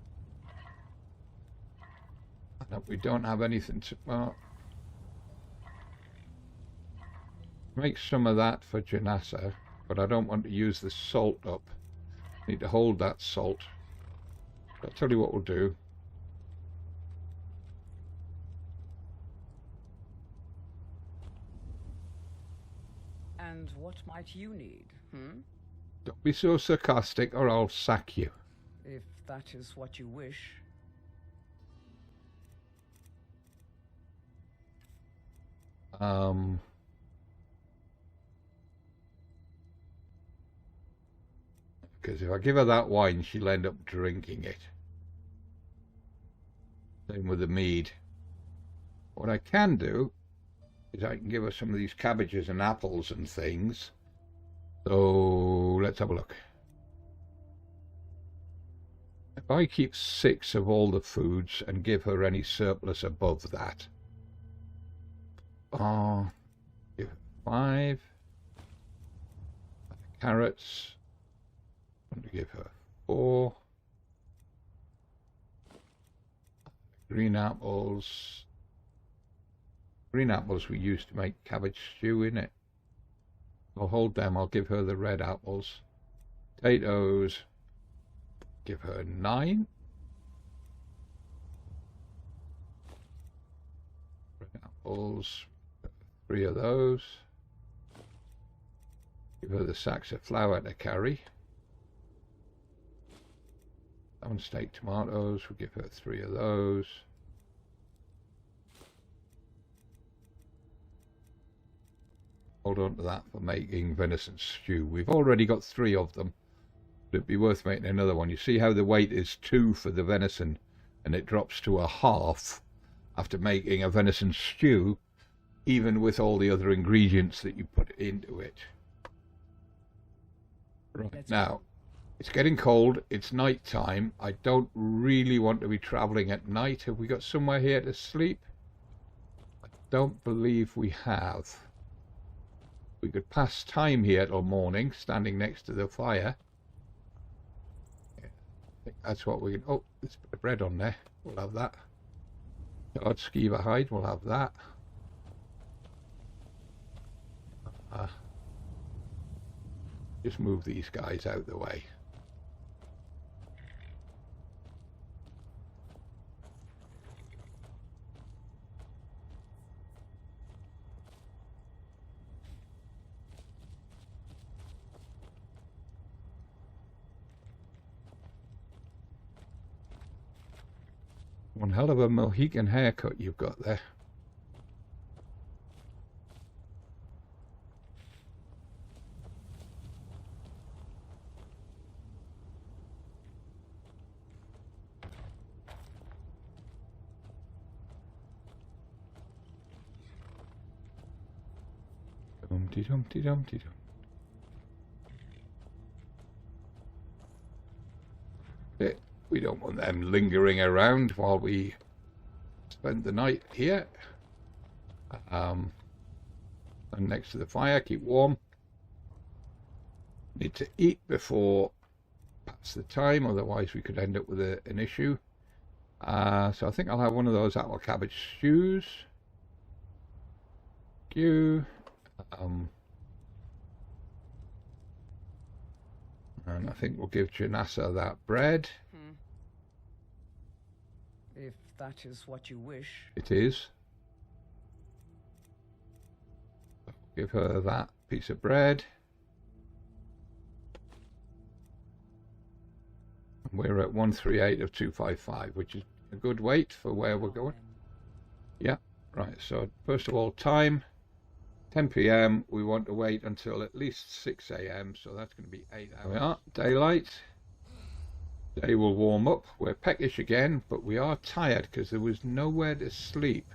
And we don't have anything to... Well, make some of that for Janessa, but I don't want to use the salt up. Need to hold that salt. I'll tell you what we'll do. And what might you need, Don't be so sarcastic or I'll sack you. If that is what you wish. Because if I give her that wine, she'll end up drinking it. Same with the mead. What I can do is I can give her some of these cabbages and apples and things. So let's have a look. If I keep 6 of all the foods and give her any surplus above that, give 5 carrots. I'm going to give her 4 green apples. Green apples we used to make cabbage stew in it. I'll hold them. I'll give her the red apples. Potatoes. give her 9. Apples, 3 of those. Give her the sacks of flour to carry. 7 steak tomatoes, we'll give her 3 of those. Hold on to that for making venison stew. We've already got 3 of them. But it'd be worth making another one. You see how the weight is 2 for the venison and it drops to a half after making a venison stew, even with all the other ingredients that you put into it. Right, now, it's getting cold, it's night time. I don't really want to be travelling at night. Have we got somewhere here to sleep? I don't believe we have. We could pass time here till morning, standing next to the fire. I think that's what we can... Oh, there's a bit of bread on there. We'll have that. Odd skeever hide, we'll have that. Just move these guys out the way. One hell of a Mohican haircut you've got there. Dumpty dumpty dumpty dum. We don't want them lingering around while we spend the night here. And next to the fire, keep warm. Need to eat before past the time, otherwise we could end up with an issue. So I think I'll have one of those apple cabbage stews. Thank you. And I think we'll give Janessa that bread. If that is what you wish. It is. Give her that piece of bread. We're at 138 of 255, which is a good weight for where we're going. Yeah, right. So first of all, time 10 p.m. We want to wait until at least 6 a.m. So that's going to be 8 hours. We are daylight. Day will warm up. We're peckish again, but we are tired because there was nowhere to sleep.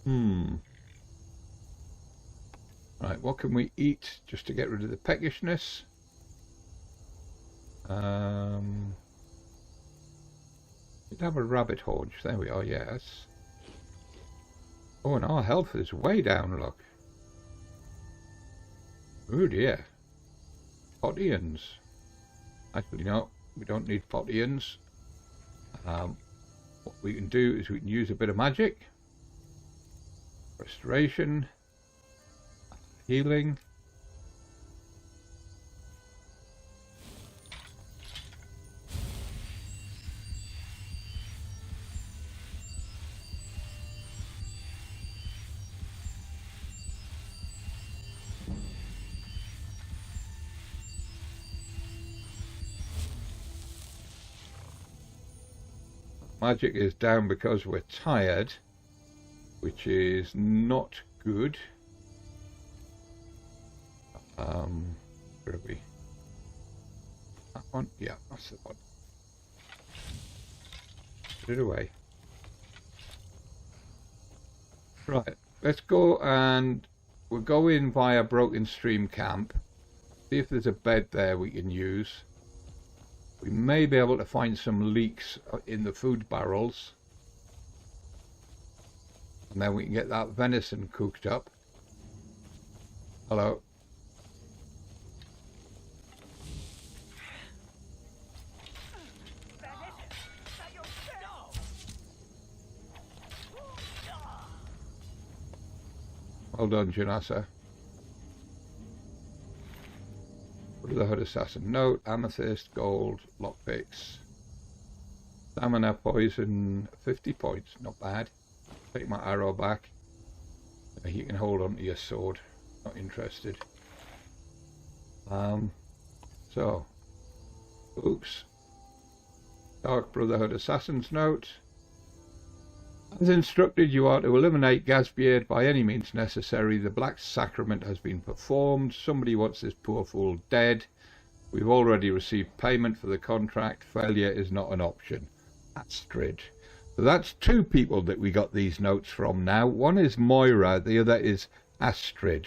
Right, what can we eat just to get rid of the peckishness? We'd have a rabbit haunch. There we are, yes. Oh, and our health is way down, look. Oh dear. Potions. Actually, no, we don't need potions. What we can do is we can use a bit of magic. Restoration. Healing. Magic is down because we're tired, which is not good. Where are we? That one? Yeah, that's the one. Put it away. Right, let's go, and we'll go in via Broken Stream Camp. See if there's a bed there we can use. We may be able to find some leaks in the food barrels. And then we can get that venison cooked up. Hello. Well done, Janessa. Brotherhood Assassin note, amethyst, gold, lockpicks, stamina, poison, 50 points, not bad. Take my arrow back. You can hold on to your sword, not interested. So, oops. Dark Brotherhood Assassin's note. As instructed, you are to eliminate Gazbeard by any means necessary. The Black Sacrament has been performed. Somebody wants this poor fool dead. We've already received payment for the contract. Failure is not an option. Astrid. So that's two people that we got these notes from now. One is Moira, the other is Astrid.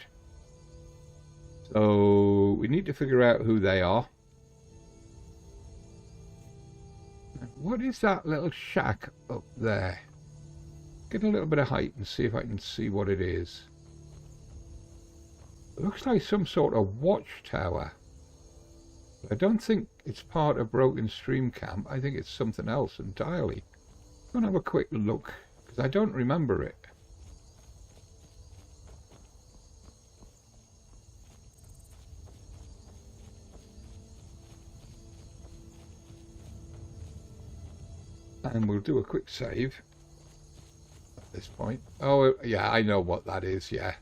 So we need to figure out who they are. What is that little shack up there? Get a little bit of height and see if I can see what it is. It looks like some sort of watchtower. I don't think it's part of Broken Stream Camp. I think it's something else entirely. I'm going to have a quick look, because I don't remember it. And we'll do a quick save at this point. Oh, yeah, I know what that is, yeah.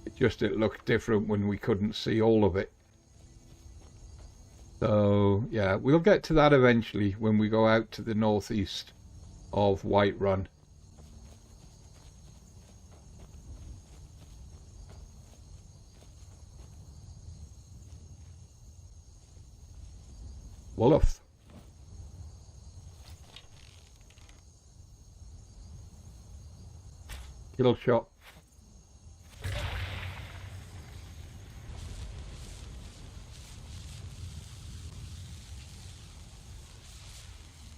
It looked different when we couldn't see all of it. So, yeah, we'll get to that eventually when we go out to the northeast of Whiterun. Wolof. Kill shot.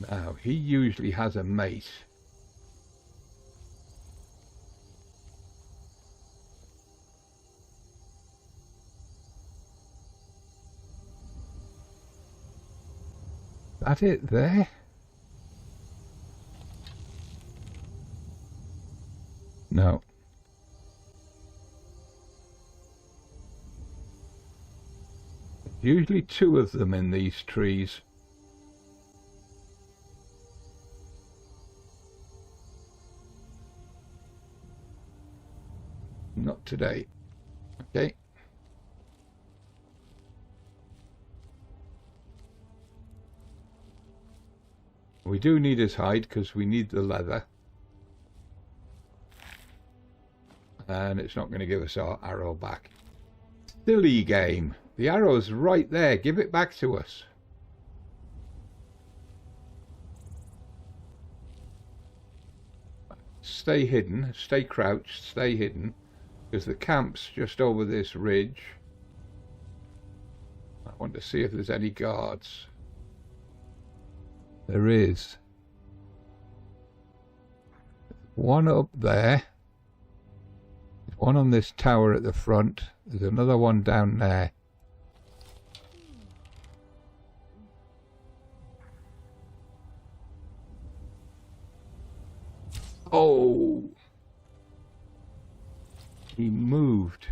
Now, he usually has a mate. That it there? No. Usually two of them in these trees. Not today. Okay. We do need his hide because we need the leather. And it's not going to give us our arrow back. Silly game. The arrow's right there. Give it back to us. Stay hidden. Stay crouched. Stay hidden. Because the camp's just over this ridge. I want to see if there's any guards. There is. One up there. There's one on this tower at the front. There's another one down there. Oh! He moved.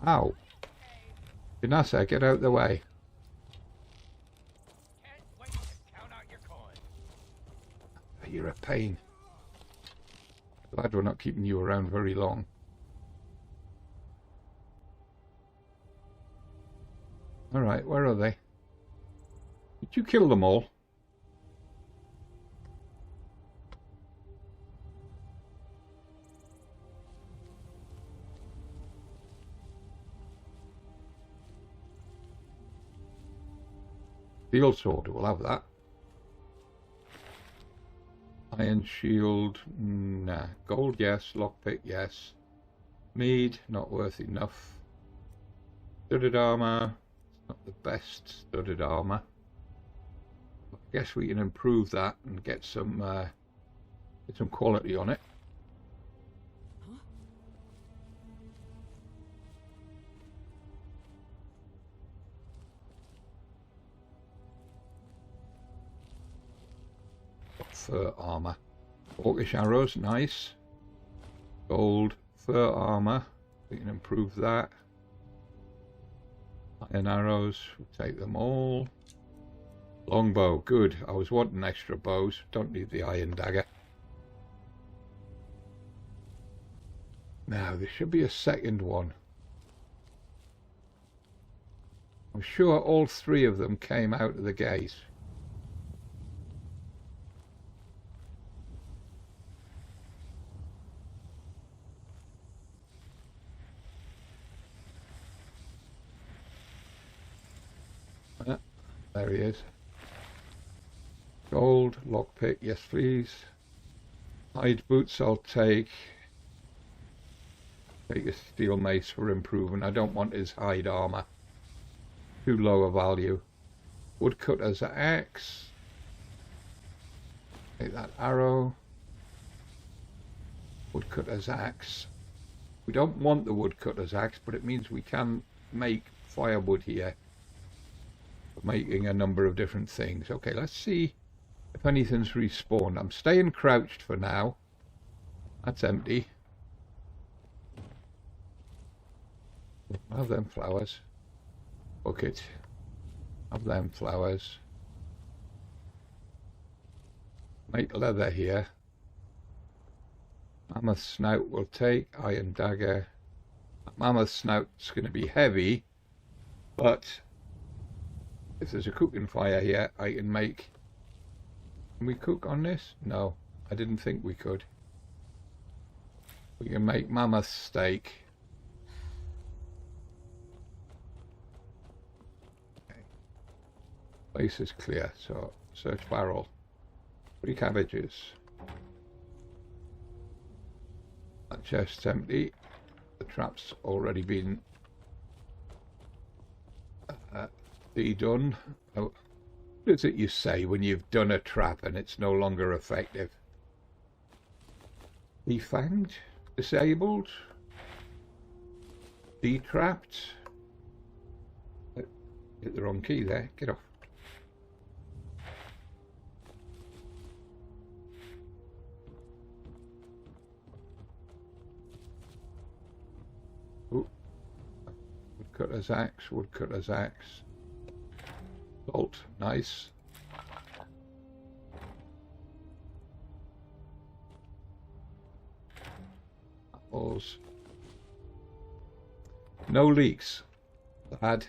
Ow. Janessa, get out of the way. Can't wait to count out your coin. You're a pain. Glad we're not keeping you around very long. Alright, where are they? Did you kill them all? Field sword, we'll have that. Iron shield, nah. Gold, yes. Lockpick, yes. Mead, not worth enough. Studded armour, not the best studded armour. I guess we can improve that and get some quality on it. fur armor. Orcish arrows, nice. Gold fur armor, we can improve that. Iron arrows, we'll take them all. Longbow, good. I was wanting extra bows. Don't need the iron dagger. Now, there should be a second one. I'm sure all three of them came out of the gate. There he is. Gold, lockpick, yes please. Hide boots I'll take. Take a steel mace for improvement. I don't want his hide armor. Too low a value. Woodcutter's axe. Take that arrow. Woodcutter's axe. We don't want the woodcutter's axe, but it means we can make firewood here. Making a number of different things. Okay, let's see if anything's respawned. I'm staying crouched for now. That's empty. Have them flowers. Bucket. Have them flowers. Make leather here. Mammoth snout will take. Iron dagger. Mammoth snout's going to be heavy, but if there's a cooking fire here, I can make... Can we cook on this? No, I didn't think we could. We can make mammoth steak. Okay. Place is clear, so search barrel. 3 cabbages. That chest's empty. The trap's already been done. What is it you say when you've done a trap and it's no longer effective? Defanged? Disabled? Detrapped? Hit the wrong key there. Get off. Ooh. Woodcutter's axe, woodcutter's axe. Bolt, nice. Apples. No leaks. Lad.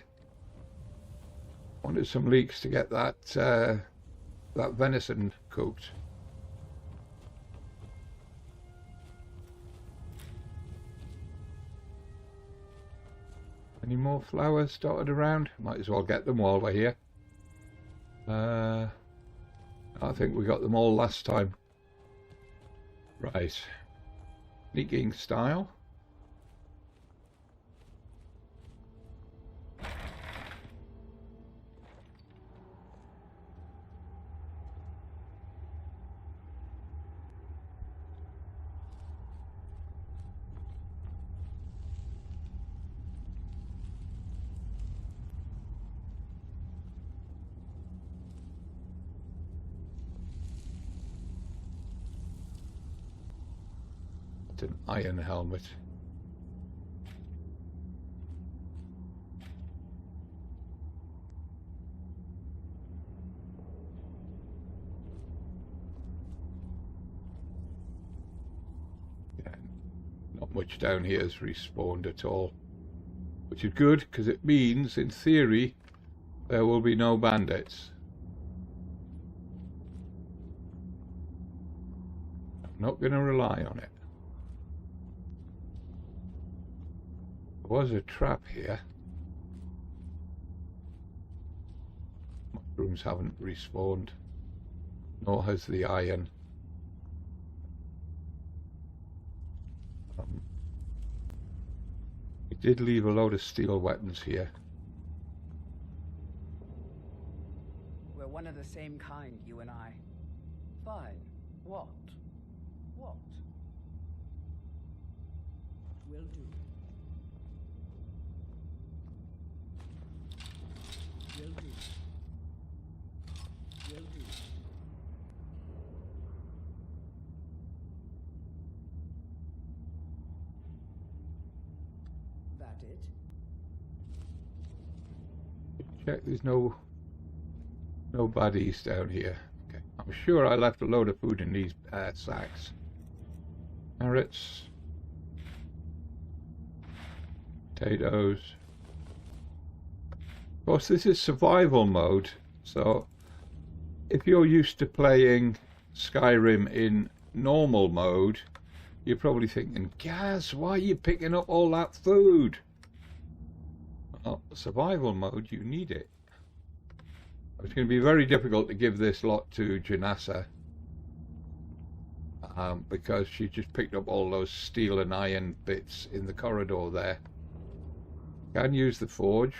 Wanted some leeks to get that that venison cooked. Any more flowers dotted around? Might as well get them while we're here. I think we got them all last time. Right. Sneaking style. An iron helmet. Yeah, not much down here has respawned at all, which is good because it means in theory there will be no bandits. I'm not going to rely on it. There was a trap here. Mushrooms haven't respawned, nor has the iron. We did leave a load of steel weapons here. We're one of the same kind, you and I. Fine. What? What? Will do. Will do. Will do. that it? Check there's no baddies down here. Okay, I'm sure I left a load of food in these sacks. Carrots, potatoes. Of course, this is survival mode, so if you're used to playing Skyrim in normal mode, you're probably thinking, Gaz, why are you picking up all that food? Well, survival mode, you need it. It's going to be very difficult to give this lot to Janessa, because she just picked up all those steel and iron bits in the corridor there. Can use the forge.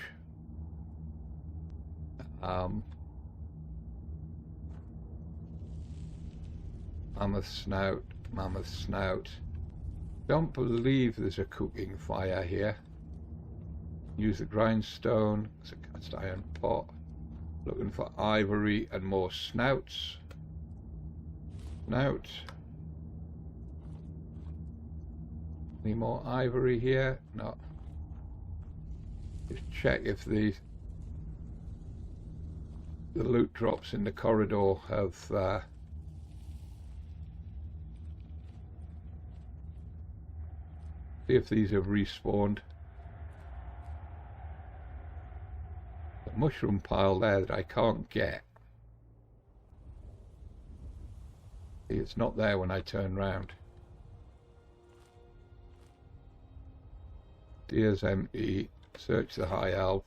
Mammoth snout, mammoth snout. Don't believe there's a cooking fire here. Use the grindstone. It's a cast iron pot. Looking for ivory and more snouts. Snout. Any more ivory here? No. Just check if the loot drops in the corridor have see if these have respawned. The mushroom pile there that I can't get. See, it's not there when I turn round. Deer's empty. Search the high elf.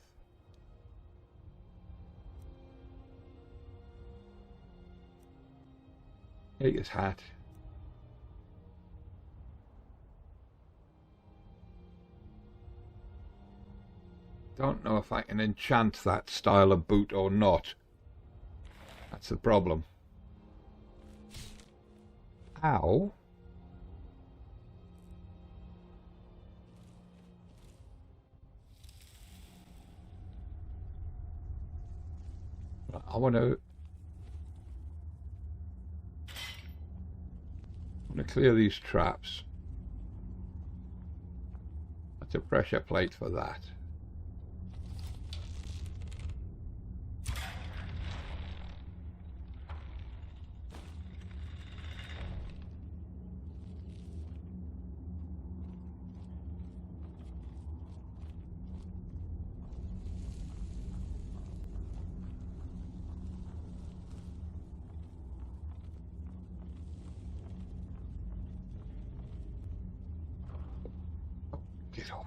Take his hat. Don't know if I can enchant that style of boot or not. That's the problem. Ow. I want to clear these traps. That's a pressure plate for that. Get on.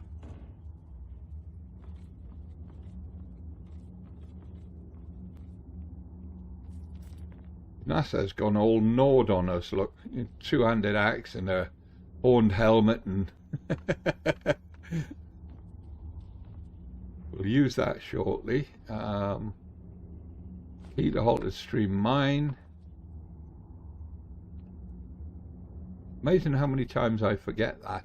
NASA's gone all gnawed on us. Look, two-handed axe and a horned helmet, and we'll use that shortly. Key to Halted Stream Mine. Amazing how many times I forget that.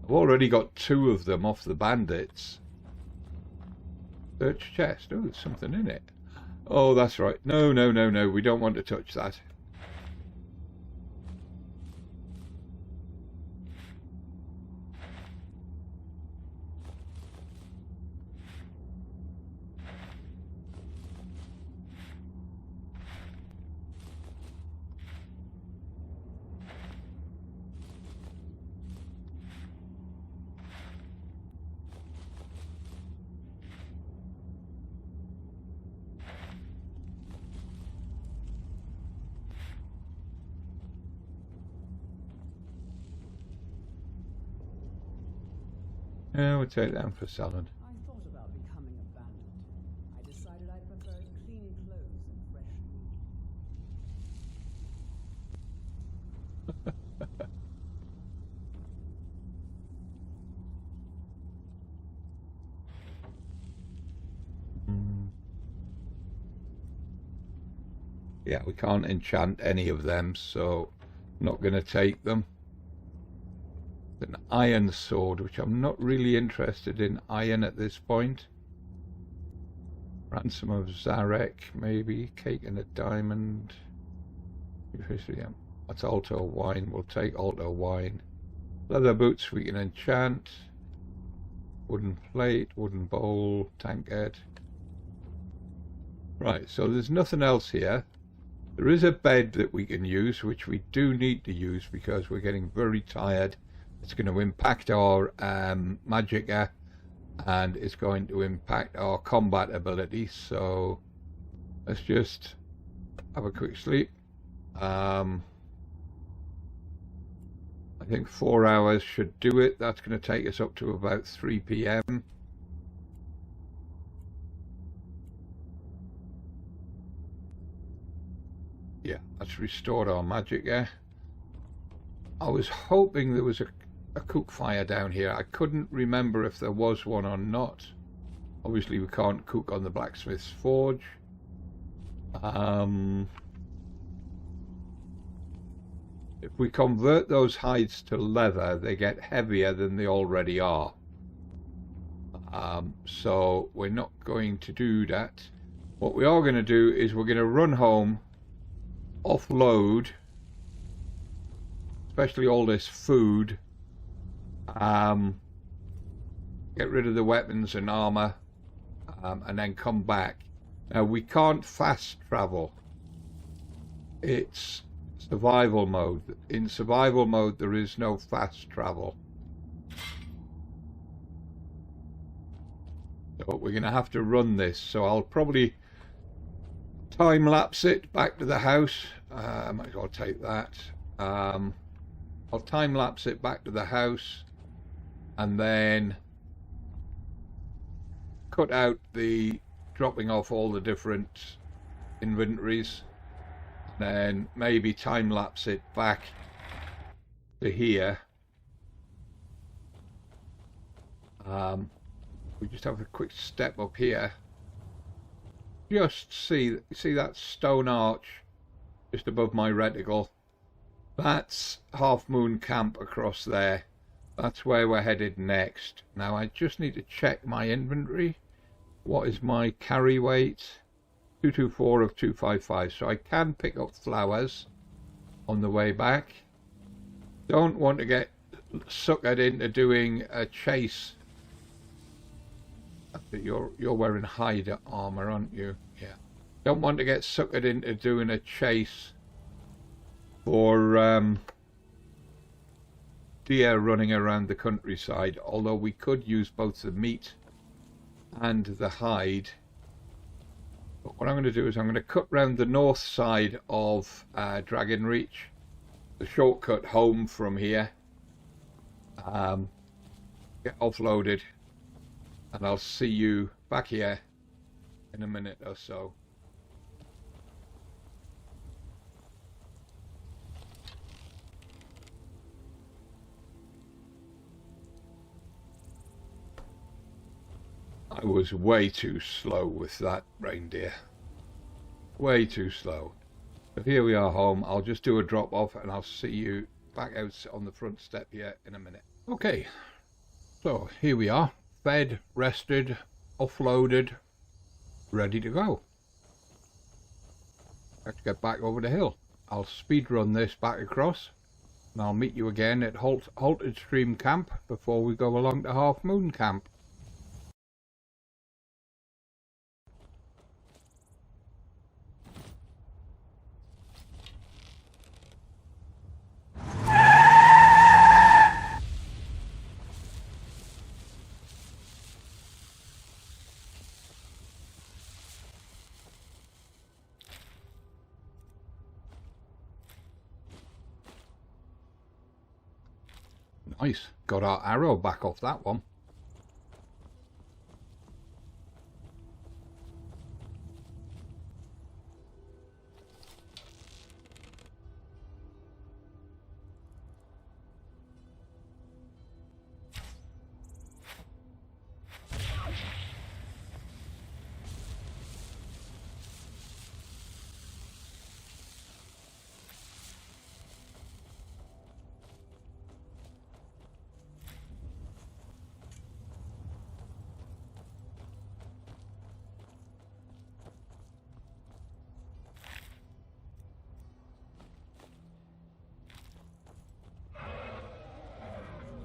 I've already got 2 of them off the bandits. Search chest. Oh, there's something in it. Oh, that's right. No, no, no, no. We don't want to touch that. Yeah, we'll take them for selling. I thought about becoming a bandit. I decided I preferred clean clothes and fresh food. Yeah, we can't enchant any of them, so not going to take them. An iron sword, which I'm not really interested in iron at this point. Ransom of Zarek, maybe. Cake and a diamond. That's alto wine. We'll take alto wine. Leather boots we can enchant. Wooden plate, wooden bowl, tankard. Right, so there's nothing else here. There is a bed that we can use, which we do need to use because we're getting very tired. It's going to impact our magicka, and it's going to impact our combat ability. So let's just have a quick sleep. I think 4 hours should do it. That's going to take us up to about 3 p.m. Yeah, let's restore our magicka. I was hoping there was a cook fire down here. I couldn't remember if there was one or not. Obviously we can't cook on the blacksmith's forge. If we convert those hides to leather, they get heavier than they already are. So we're not going to do that. What we are going to do is we're going to run home, offload, especially all this food, get rid of the weapons and armor, and then come back. Now we can't fast travel. It's survival mode. In survival mode there is no fast travel. So we're going to have to run this. So I'll probably time lapse it back to the house. I might as well take that. I'll time lapse it back to the house and then cut out the dropping off all the different inventories, then maybe time lapse it back to here. We just have a quick step up here. Just see that stone arch just above my reticle. That's Half Moon Camp across there. That's where we're headed next. Now I just need to check my inventory. What is my carry weight? 224 of 255. So I can pick up flowers on the way back. Don't want to get suckered into doing a chase. You're wearing hide armor, aren't you? Yeah. Don't want to get suckered into doing a chase for deer running around the countryside. Although we could use both the meat and the hide. But what I'm going to do is I'm going to cut round the north side of Dragonsreach, the shortcut home from here. Get offloaded. And I'll see you back here in a minute or so. I was way too slow with that reindeer. Way too slow. But here we are home. I'll just do a drop off and I'll see you back out on the front step here in a minute. Okay, so here we are. Fed, rested, offloaded, ready to go. Let's get back over the hill. I'll speed run this back across and I'll meet you again at Halted Stream Camp before we go along to Half Moon Camp. Nice, got our arrow back off that one.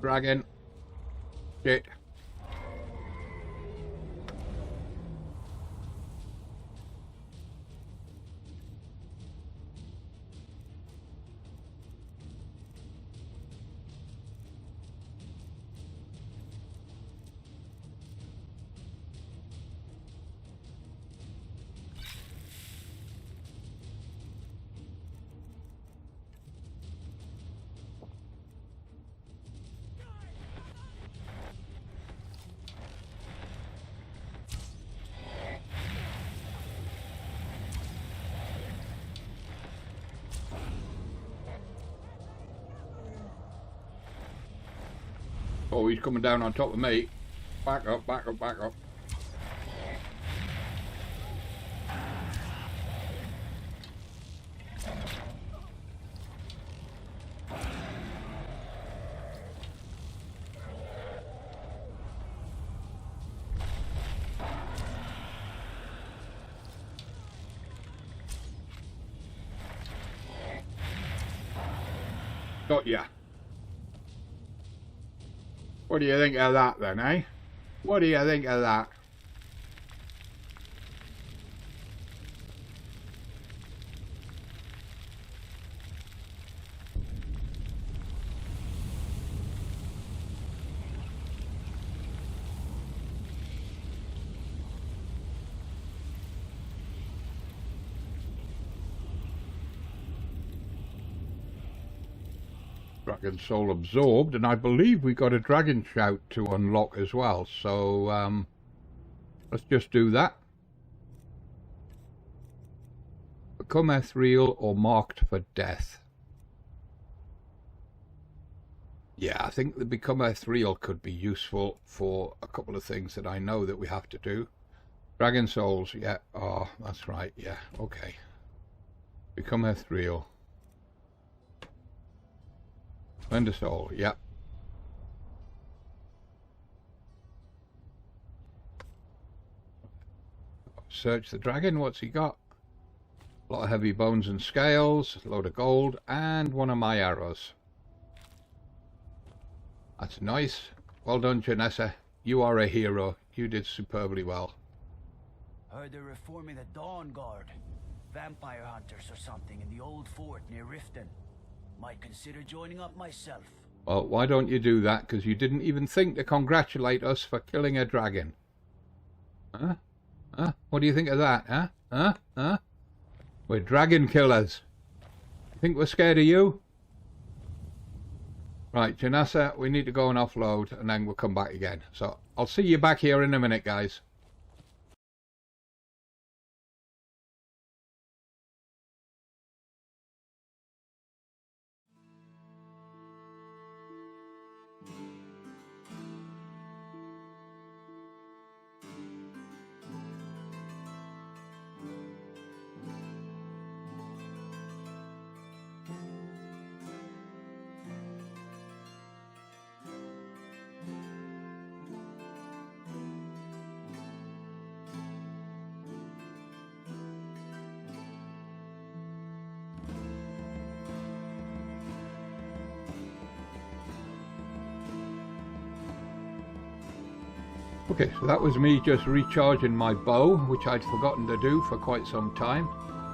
Dragon. Shit. Oh, he's coming down on top of me. Back up, back up, back up. Got ya. What do you think of that then, eh? What do you think of that? Dragon Soul absorbed, and I believe we got a Dragon Shout to unlock as well, so let's just do that. Become ethereal or marked for death. Yeah, I think the Become Ethereal could be useful for a couple of things that I know that we have to do. Dragon Souls, yeah, oh, that's right, yeah, okay. Become Ethereal. Thunder Soul, yep. Search the dragon, what's he got? A lot of heavy bones and scales, a load of gold, and one of my arrows. That's nice. Well done, Janessa. You are a hero. You did superbly well. Heard they're reforming the Dawn Guard. Vampire hunters or something in the old fort near Riften. Might consider joining up myself. Well, why don't you do that? Because you didn't even think to congratulate us for killing a dragon. Huh? Huh? What do you think of that? Huh? Huh? Huh? We're dragon killers. You think we're scared of you? Right, Janessa, we need to go and offload, and then we'll come back again. So, I'll see you back here in a minute, guys. Okay, so that was me just recharging my bow, which I'd forgotten to do for quite some time.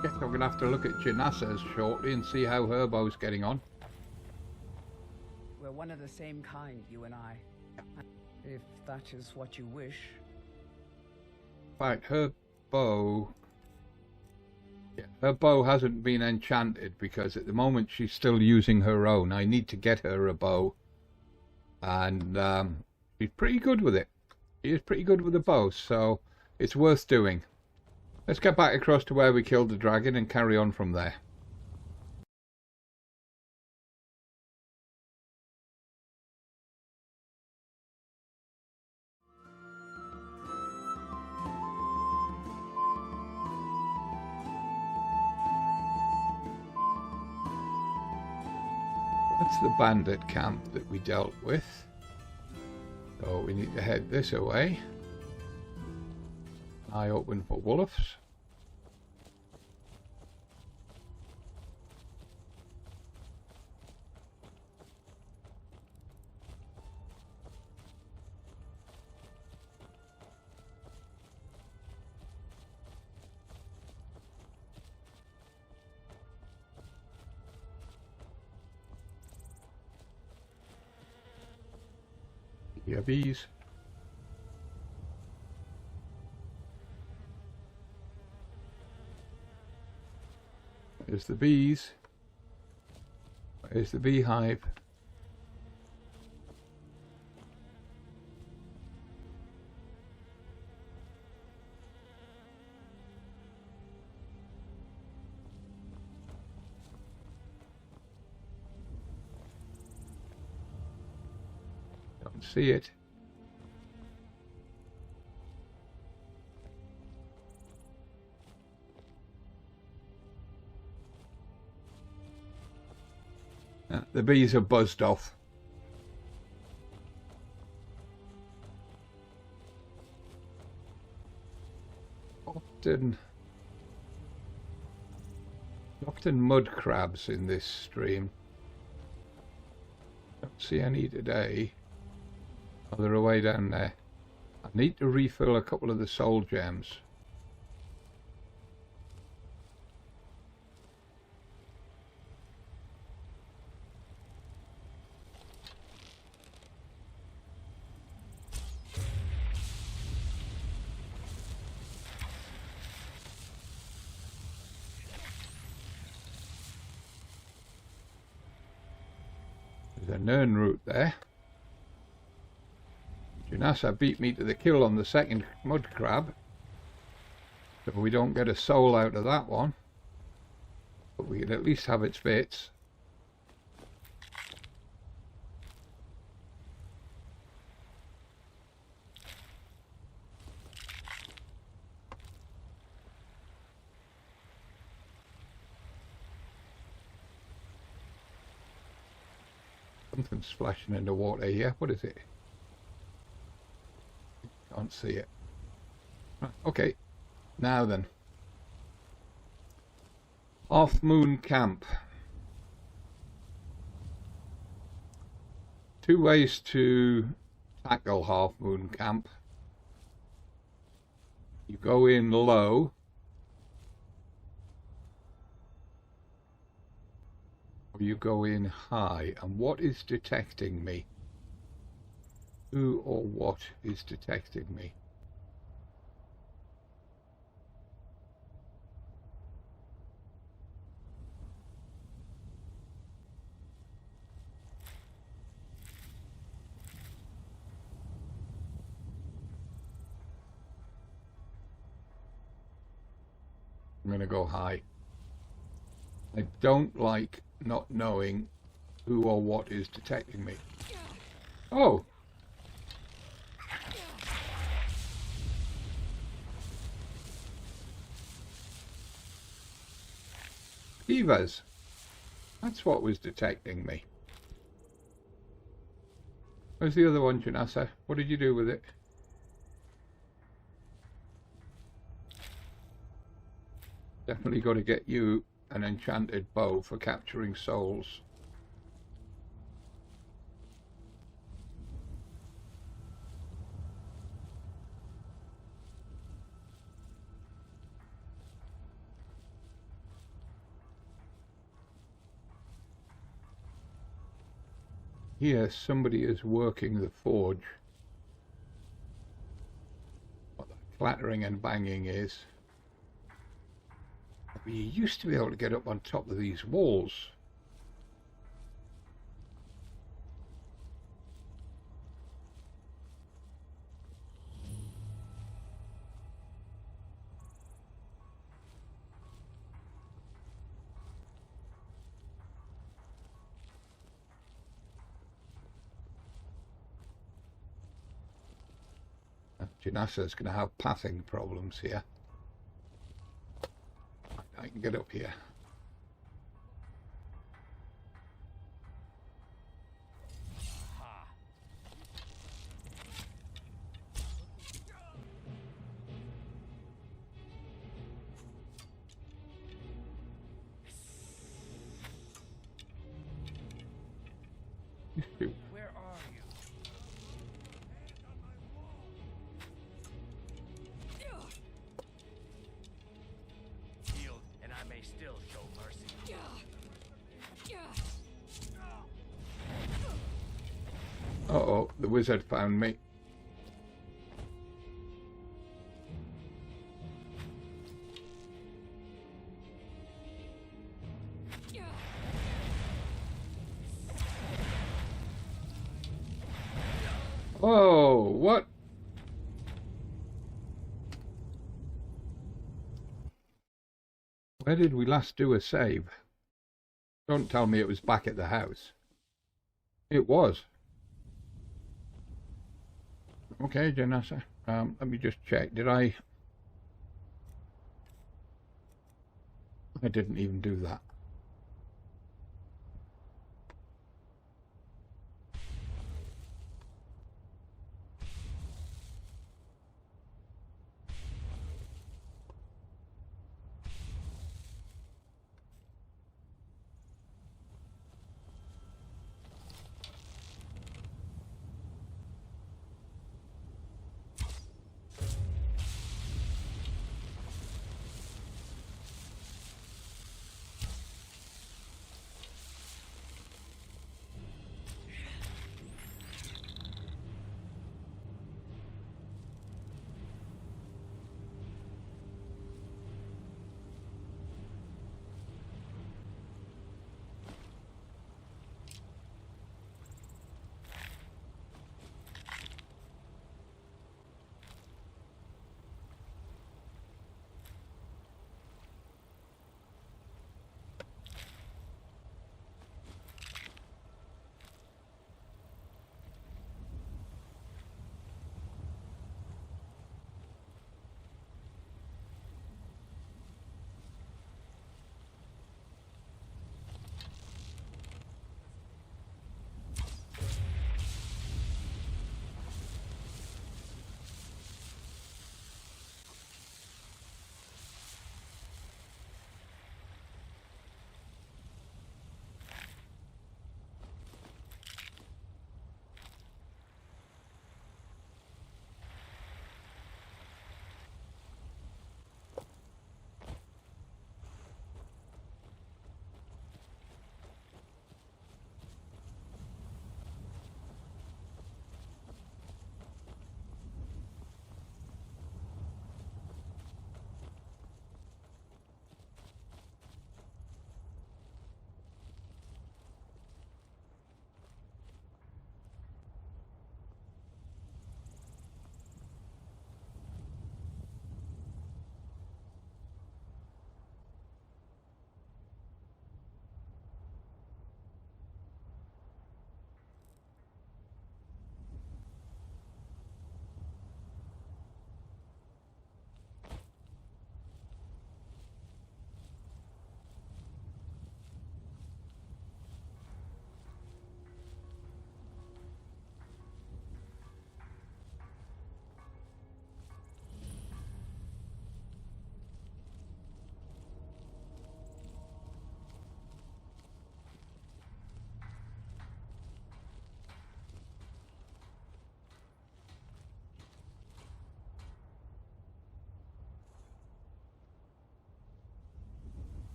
Guess I'm going to have to look at Janessa's shortly and see how her bow's getting on. We're one of the same kind, you and I. If that is what you wish. In fact, her bow... Yeah, her bow hasn't been enchanted because at the moment she's still using her own. I need to get her a bow. And she's pretty good with it. He is pretty good with the bow, so it's worth doing. Let's get back across to where we killed the dragon and carry on from there. That's the bandit camp that we dealt with. So we need to head this away. Eye open for wolves. Yeah, bees. There's the bees. There's the beehive. Don't see it. The bees are buzzed off. Often mud crabs in this stream. Don't see any today. Oh, they're away down there. I need to refill a couple of the soul gems. There's a Nern root there. Janessa beat me to the kill on the second mud crab, so we don't get a soul out of that one, but we can at least have its bits. Something's splashing in the water here. What is it? Can't see it. Okay, now then. Half Moon Camp. Two ways to tackle Half Moon Camp. You go in low. Or you go in high. And what is detecting me? Who or what is detecting me? I'm going to go high. I don't like not knowing who or what is detecting me. Oh! Divas. That's what was detecting me. Where's the other one, Janessa? What did you do with it? Definitely got to get you an enchanted bow for capturing souls. Here somebody is working the forge. What that clattering and banging is. You used to be able to get up on top of these walls. Janessa's going to have pathing problems here. I can get up here. Where are you? Healed, and I may still show mercy. Uh-oh, the wizard found me. Whoa, what? Where did we last do a save? Don't tell me it was back at the house. It was. Okay, Janessa. Let me just check. Did I didn't even do that.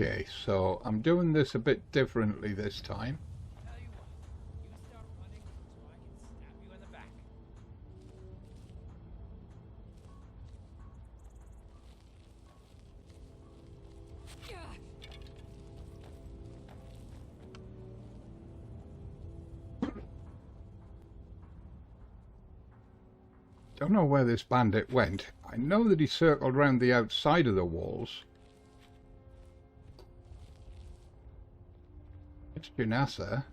Okay, so I'm doing this a bit differently this time. Tell you what, you start running so I can stab you in the back. Don't know where this bandit went. I know that he circled around the outside of the walls. It's Janessa.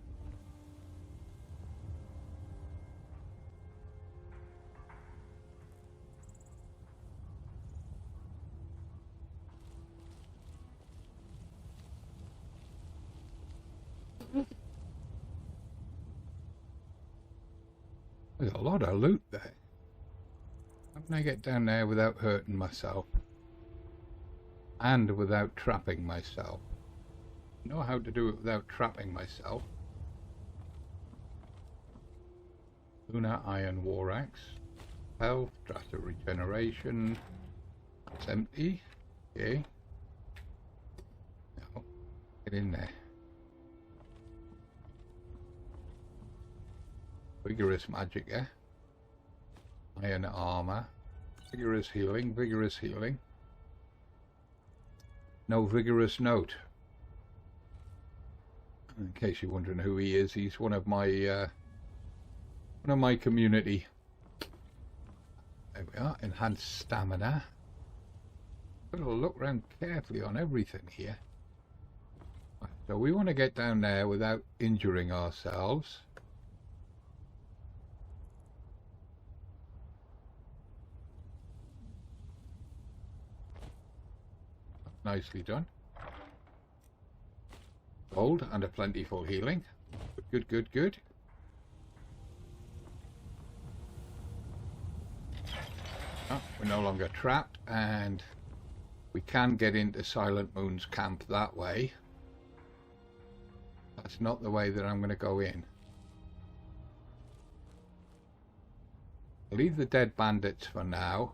There's a lot of loot there. How can I get down there without hurting myself? And without trapping myself? I know how to do it without trapping myself. Lunar Iron War Axe. Health, drastic regeneration. That's empty. Okay. Now, get in there. Vigorous magic, eh? Iron armor. Vigorous healing, vigorous healing. No vigorous note. In case you're wondering who he is, he's one of my community. There we are, enhanced stamina. Gotta look around carefully on everything here. So we want to get down there without injuring ourselves. Nicely done. Gold and a plentiful healing. Good, good, good. Oh, we're no longer trapped, and we can get into Silent Moon's camp that way. That's not the way that I'm going to go in. I'll leave the dead bandits for now.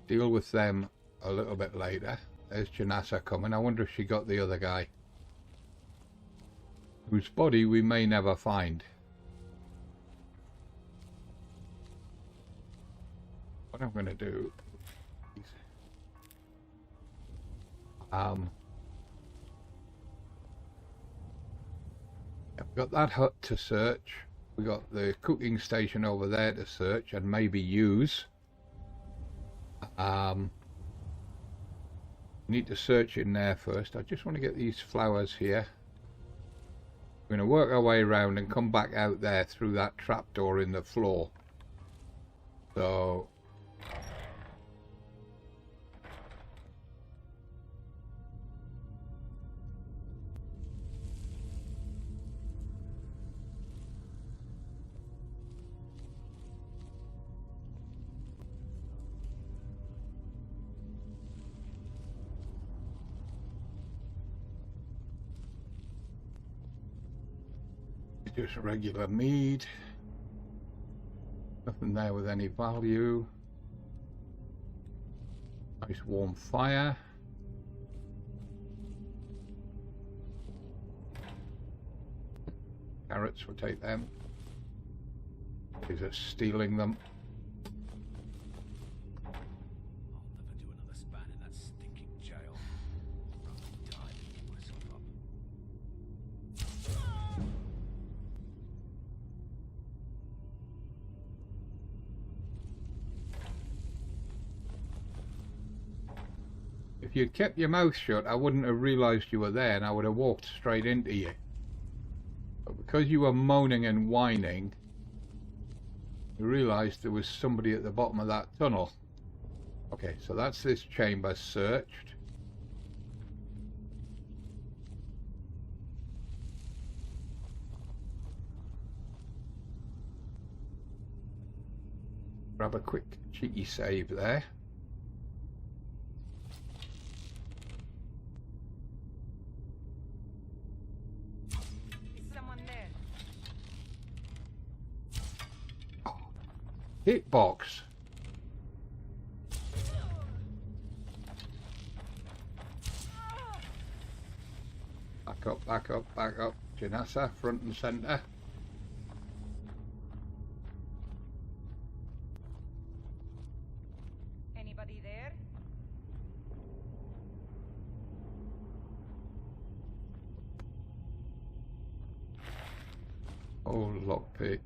Deal with them a little bit later. There's Janessa coming. I wonder if she got the other guy, whose body we may never find. What I'm going to do is we've got that hut to search. We got the cooking station over there to search and maybe use. Need to search in there first. I just want to get these flowers here. We're going to work our way around and come back out there through that trapdoor in the floor. So just regular mead. Nothing there with any value. Nice warm fire. Carrots, we'll take them. These are stealing them. I'll never do another span in that stinking jail. I'd rather die than give myself up. If you'd kept your mouth shut, I wouldn't have realised you were there and I would have walked straight into you. But because you were moaning and whining, you realised there was somebody at the bottom of that tunnel. Okay, so that's this chamber searched. Grab a quick cheeky save there. Hitbox. Back up, back up, back up. Janessa, front and centre. Anybody there? Oh, lockpick.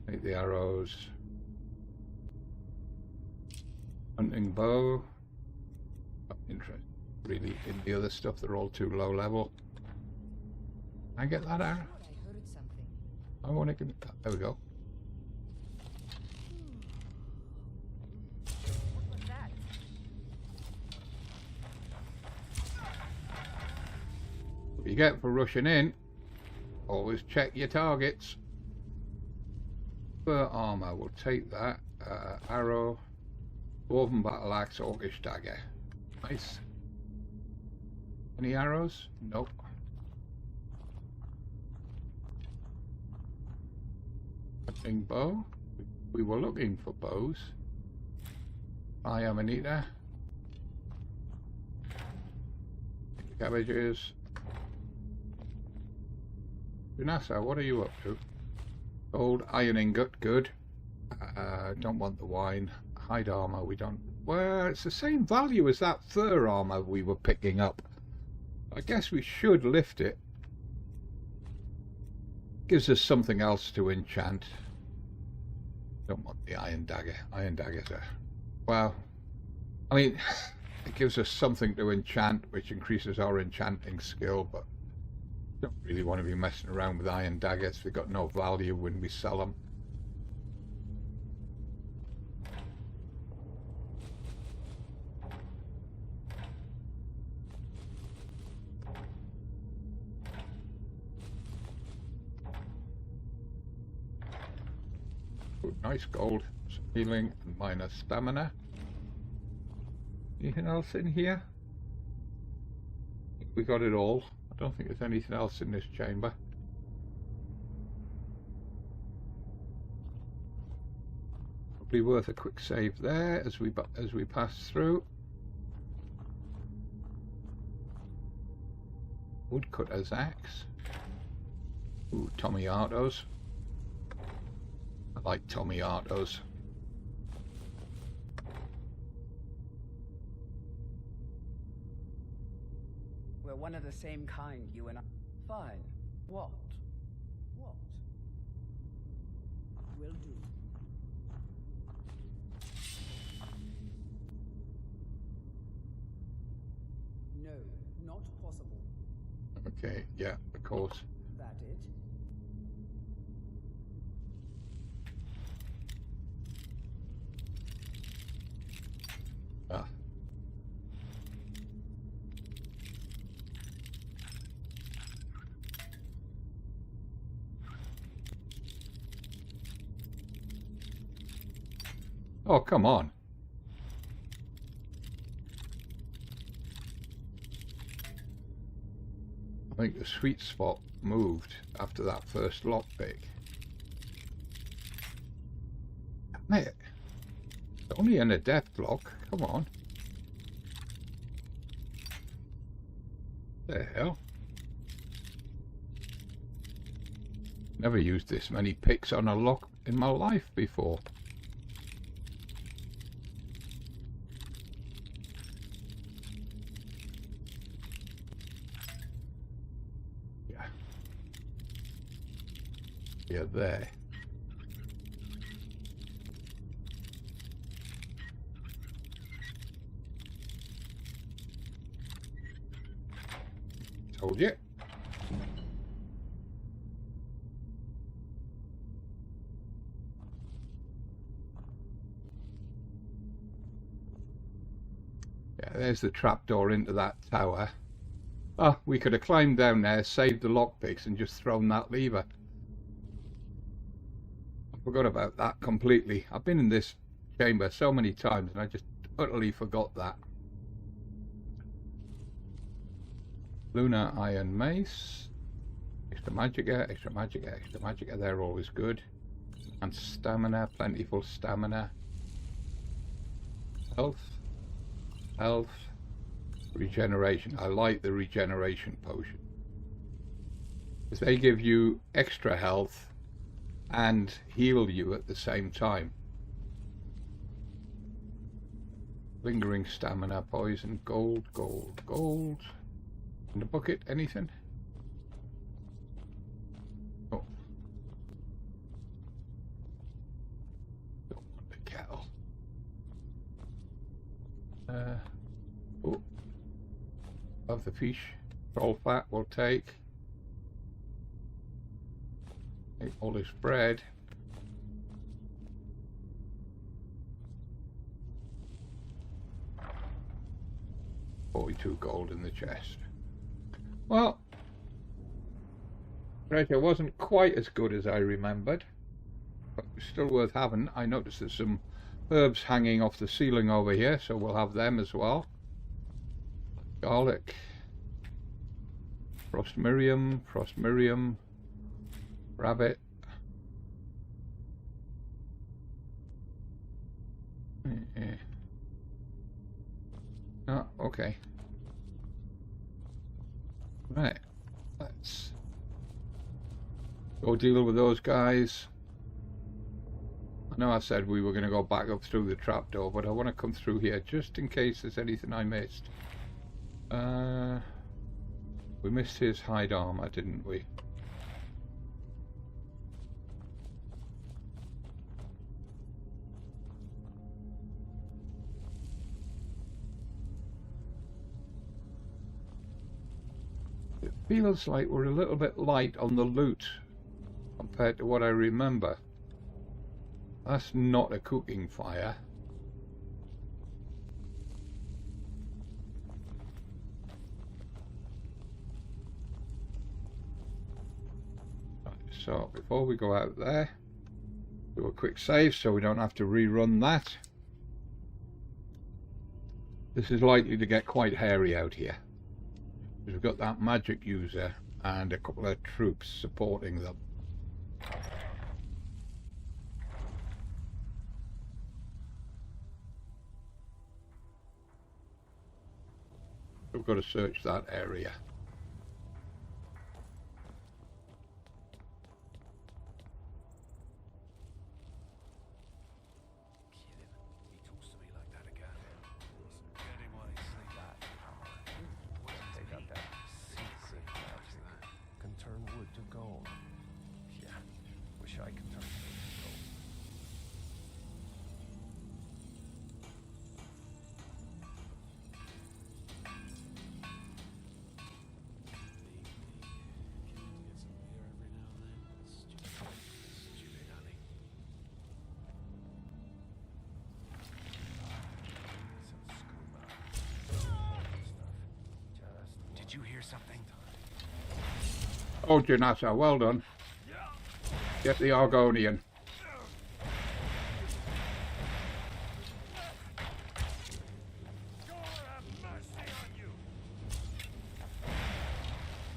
Take the arrows. Hunting bow. Not interested really in the other stuff, they're all too low level. Can I get that arrow? I heard something. I want to give it that. There we go. What was that? What you get for rushing in, always check your targets. Fur armor, we'll take that. Arrow, dwarven battle axe, orcish dagger. Nice. Any arrows? Nope. Hunting bow. We were looking for bows. I am an eater. Cabbages. Janessa, what are you up to? Gold, iron ingot, good. Don't want the wine. Hide armor, we don't. Well, it's the same value as that fur armor we were picking up. I guess we should lift it. Gives us something else to enchant. Don't want the iron dagger. Iron daggers are... Well, I mean, it gives us something to enchant, which increases our enchanting skill, but don't really want to be messing around with iron daggers. They've got no value when we sell them. Ooh, nice gold. Some healing and minor stamina. Anything else in here? I think we got it all. I don't think there's anything else in this chamber. Probably worth a quick save there as we pass through. Woodcutter's axe. Ooh, Tommy Artos. I like Tommy Artos. We're one of the same kind, you and I. Fine. What? What? Will do. No, not possible. Okay, yeah, of course. That it? Ah. Oh, come on. I think the sweet spot moved after that first lockpick. Damn it. It's only in a death block. Come on. The hell? Never used this many picks on a lock in my life before. Yeah, there. Told you. Yeah, there's the trapdoor into that tower. Oh, we could have climbed down there, saved the lockpicks, and just thrown that lever. Forgot about that completely. I've been in this chamber so many times and I just utterly forgot that. Lunar iron mace. Extra magicka, extra magicka, extra magicka. They're always good. And stamina, plentiful stamina. Health. Health. Regeneration. I like the regeneration potion. Because they give you extra health and heal you at the same time. Lingering stamina, poison, gold, gold, gold. In the bucket, anything? Oh. Don't want the kettle. Oh. Love the fish. Troll fat we'll take. Take all this bread. $42 gold in the chest. Well, treasure wasn't quite as good as I remembered. But it's still worth having. I noticed there's some herbs hanging off the ceiling over here, so we'll have them as well. Garlic. Frost Miriam, rabbit. Oh, okay. Right, let's go deal with those guys. I know I said we were going to go back up through the trapdoor, but I want to come through here just in case there's anything I missed. We missed his hide armor, didn't we? It feels like we're a little bit light on the loot compared to what I remember. That's not a cooking fire. So before we go out there, do a quick save so we don't have to rerun that. This is likely to get quite hairy out here. We've got that magic user and a couple of troops supporting them. We've got to search that area. Did you hear something? Oh, Janessa, well done. Get the Argonian.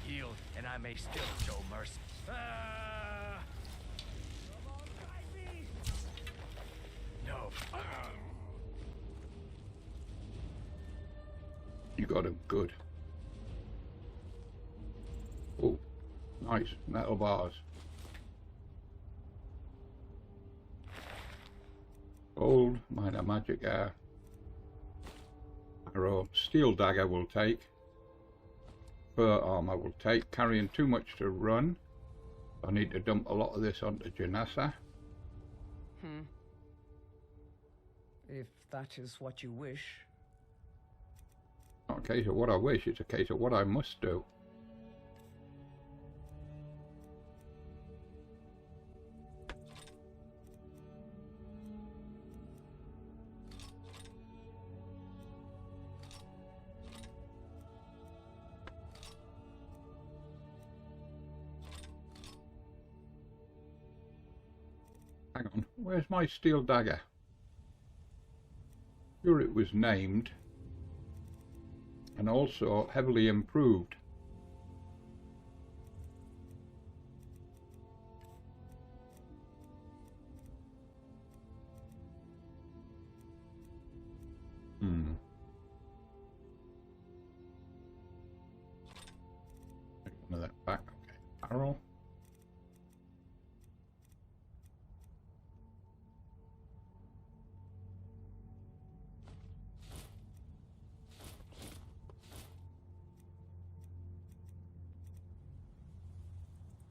Yield, and I may still show mercy. No. You got him, good. Oh, nice, metal bars. Gold, minor magic arrow, steel dagger will take. Fur armor will take. Carrying too much to run. I need to dump a lot of this onto Janessa. If that is what you wish. Not a case of what I wish, it's a case of what I must do. Hang on, where's my steel dagger? Sure it was named and also heavily improved. Take one of that back. Okay. Arrow.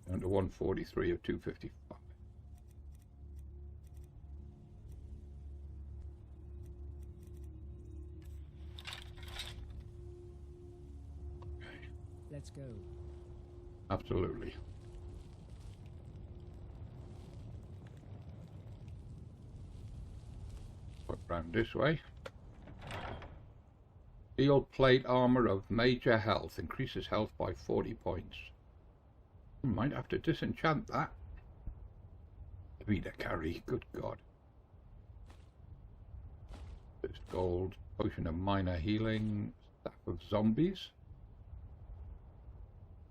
Down to 143 of 255. Let's go. Absolutely. Put round this way. Steel plate armor of major health increases health by 40 points. Might have to disenchant that. heavy to carry, good God. There's gold, potion of minor healing, staff of zombies.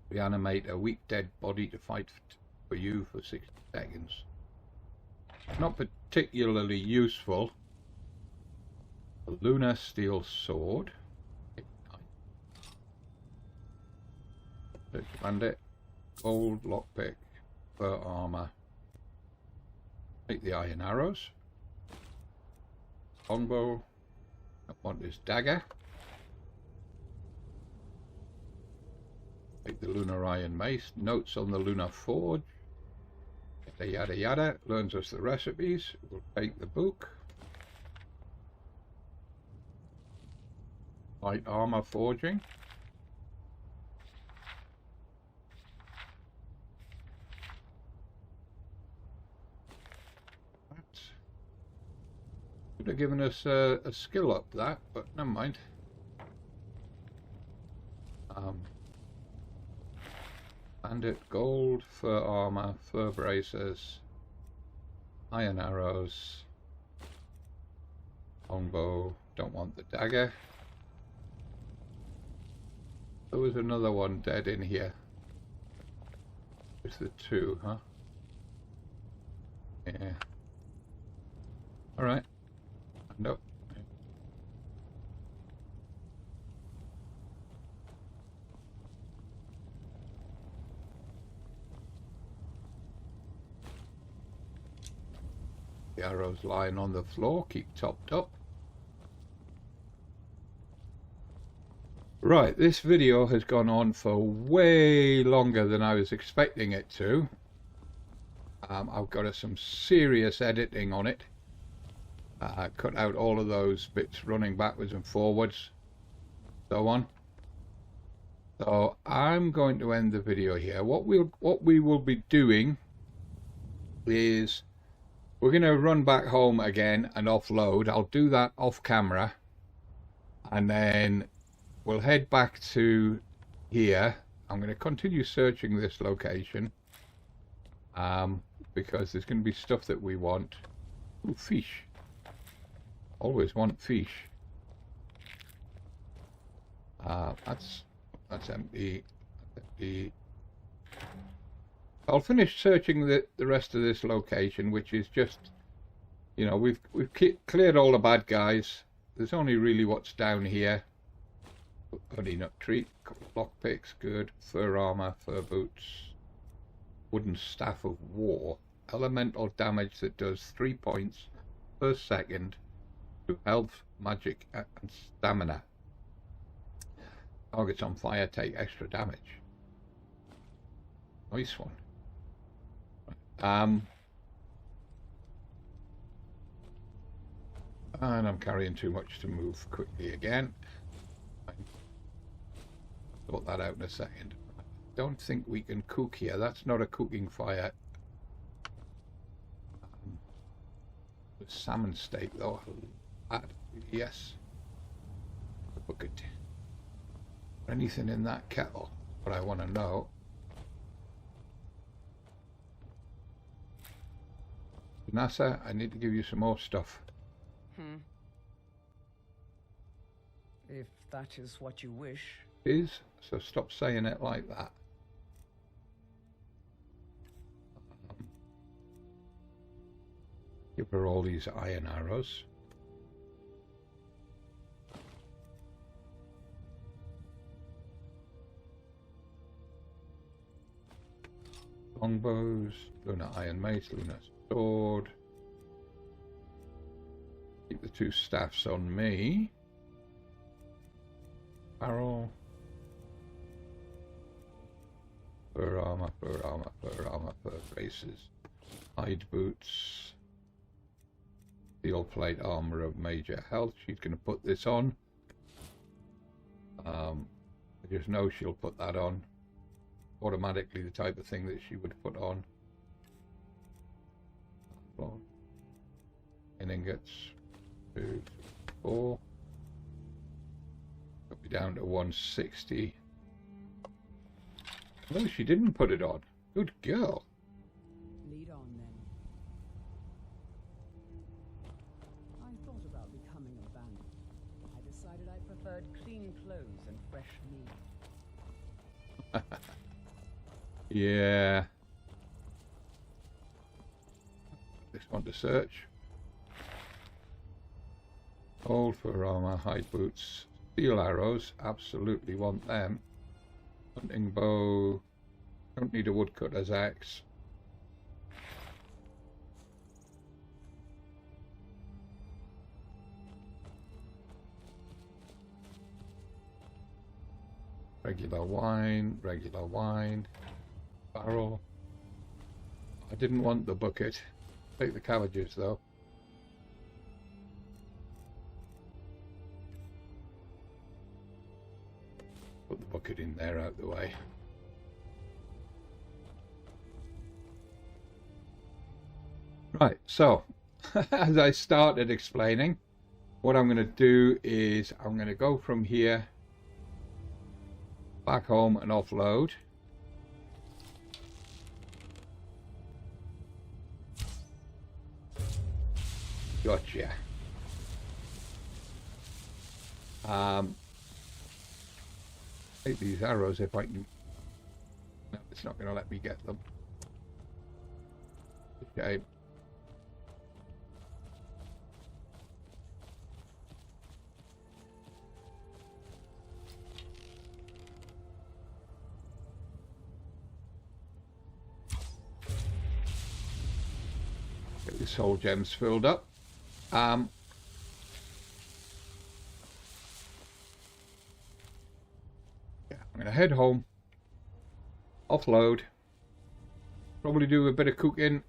Reanimate a weak dead body to fight for you for 60 seconds. Not particularly useful. A Lunar steel sword. Bandit. Gold lockpick. Fur armor. Take the iron arrows. Longbow. I want this dagger. Take the Lunar iron mace. Notes on the Lunar forge. Yada yada yada. Learns us the recipes. We'll take the book. Light armor forging. Could have given us a skill up that, but never mind. Bandit gold, fur armor, fur bracers, iron arrows, longbow. Don't want the dagger. There was another one dead in here. Just the two, huh? Yeah. All right. Nope. The arrows lying on the floor, keep topped up. Right, this video has gone on for way longer than I was expecting it to. I've got some serious editing on it. Cut out all of those bits running backwards and forwards, so on. So I'm going to end the video here. What we will be doing is we're going to run back home again and offload. I'll do that off camera, and then we'll head back to here. I'm going to continue searching this location because there's going to be stuff that we want. Ooh, fish. Always want fish. That's empty. I'll finish searching the rest of this location, which is just, you know, we've cleared all the bad guys. There's only really what's down here. Honey nut treat, lockpicks, good. Fur armor, fur boots, wooden staff of war, elemental damage that does 3 points per second. Health, magic, and stamina. Targets on fire take extra damage. Nice one. And I'm carrying too much to move quickly again. Sort that out in a second. Don't think we can cook here. That's not a cooking fire. Salmon steak though. Yes. Bucket. Anything in that kettle? But I want to know. Janessa, I need to give you some more stuff. If that is what you wish. Is, so stop saying it like that. Give her all these iron arrows. Longbows, Lunar iron mace, Lunar sword. Keep the two staffs on me. Barrel. Fur armor, fur armor, fur armor, fur braces. Hide boots. Steel plate armor of major health. She's going to put this on. I just know she'll put that on. Automatically the type of thing that she would put on. In ingots. 2, 3, 4. Got me down to 160. No, she didn't put it on. Good girl. Lead on then. Yeah. This one to search. Hold for armor, hide boots, steel arrows. Absolutely want them. Hunting bow. Don't need a woodcutter's axe. Regular wine, barrel. I didn't want the bucket. Take the cabbages though. Put the bucket in there out the way. Right, so as I started explaining, what I'm going to do is I'm going to go from here back home and offload. Gotcha. Take these arrows if I can. No, it's not going to let me get them. Okay. Get the soul gems filled up. Yeah, I'm going to head home, offload, probably do a bit of cooking,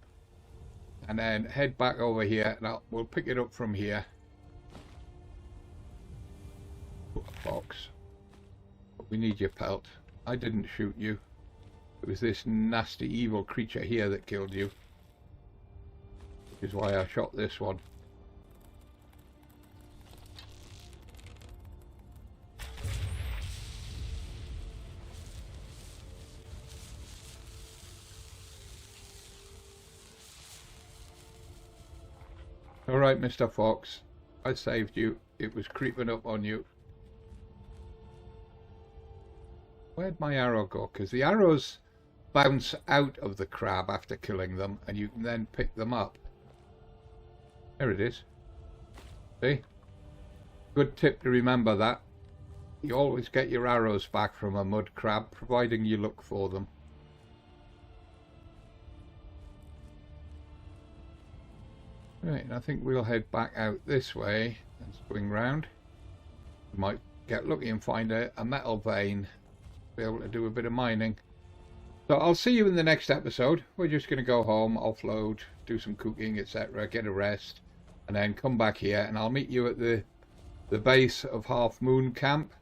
and then head back over here. Now we'll pick it up from here. Put a box. But we need your pelt. I didn't shoot you. It was this nasty evil creature here that killed you. Which is why I shot this one. Alright, Mr. Fox, I saved you. It was creeping up on you. Where'd my arrow go? Because the arrows bounce out of the crab after killing them, and you can then pick them up. There it is. See? Good tip to remember that. You always get your arrows back from a mud crab, providing you look for them. Right, I think we'll head back out this way and swing round. We might get lucky and find a metal vein, be able to do a bit of mining. So I'll see you in the next episode. We're just going to go home, offload, do some cooking, etc., get a rest, and then come back here, and I'll meet you at the base of Half Moon Camp,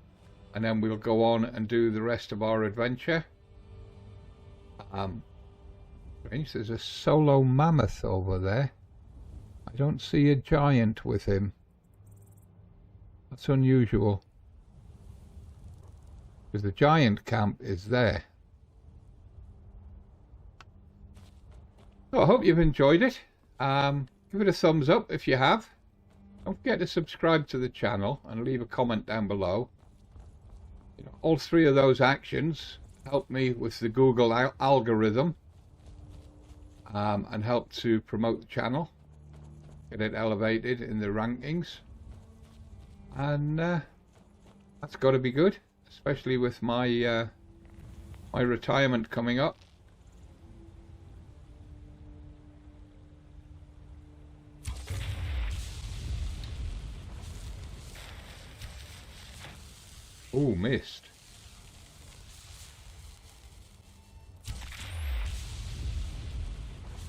and then we'll go on and do the rest of our adventure. There's a solo mammoth over there. I don't see a giant with him. That's unusual. Because the giant camp is there. So I hope you've enjoyed it. Give it a thumbs up if you have. Don't forget to subscribe to the channel and leave a comment down below. You know, all three of those actions help me with the Google algorithm and help to promote the channel. Get it elevated in the rankings, and that's got to be good, especially with my my retirement coming up. Oh, missed.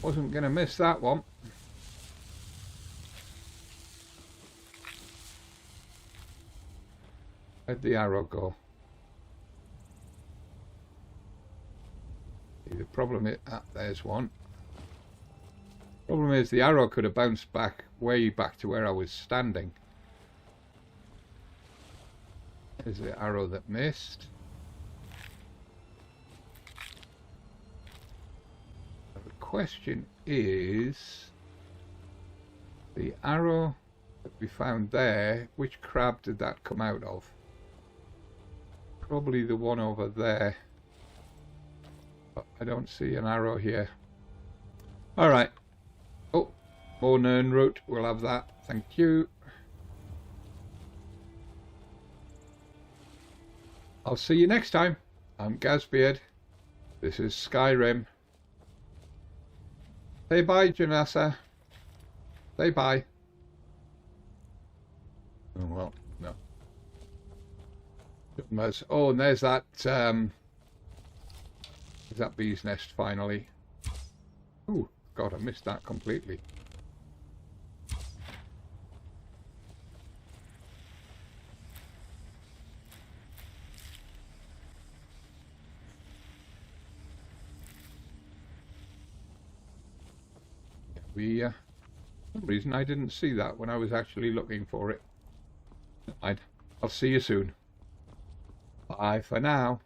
Wasn't gonna miss that one. Where'd the arrow go? The problem is, there's one. Problem is the arrow could have bounced back way back to where I was standing. There's the arrow that missed. The question is, the arrow that we found there, which crab did that come out of? Probably the one over there. I don't see an arrow here. Alright. Oh, more Nern route. We'll have that. Thank you. I'll see you next time. I'm Gazbeard. This is Skyrim. Say bye, Janessa. Say bye. Oh, well, no. Oh, and there's that, bee's nest finally. Oh, God, I missed that completely. For some reason I didn't see that when I was actually looking for it. I'll see you soon. Bye for now.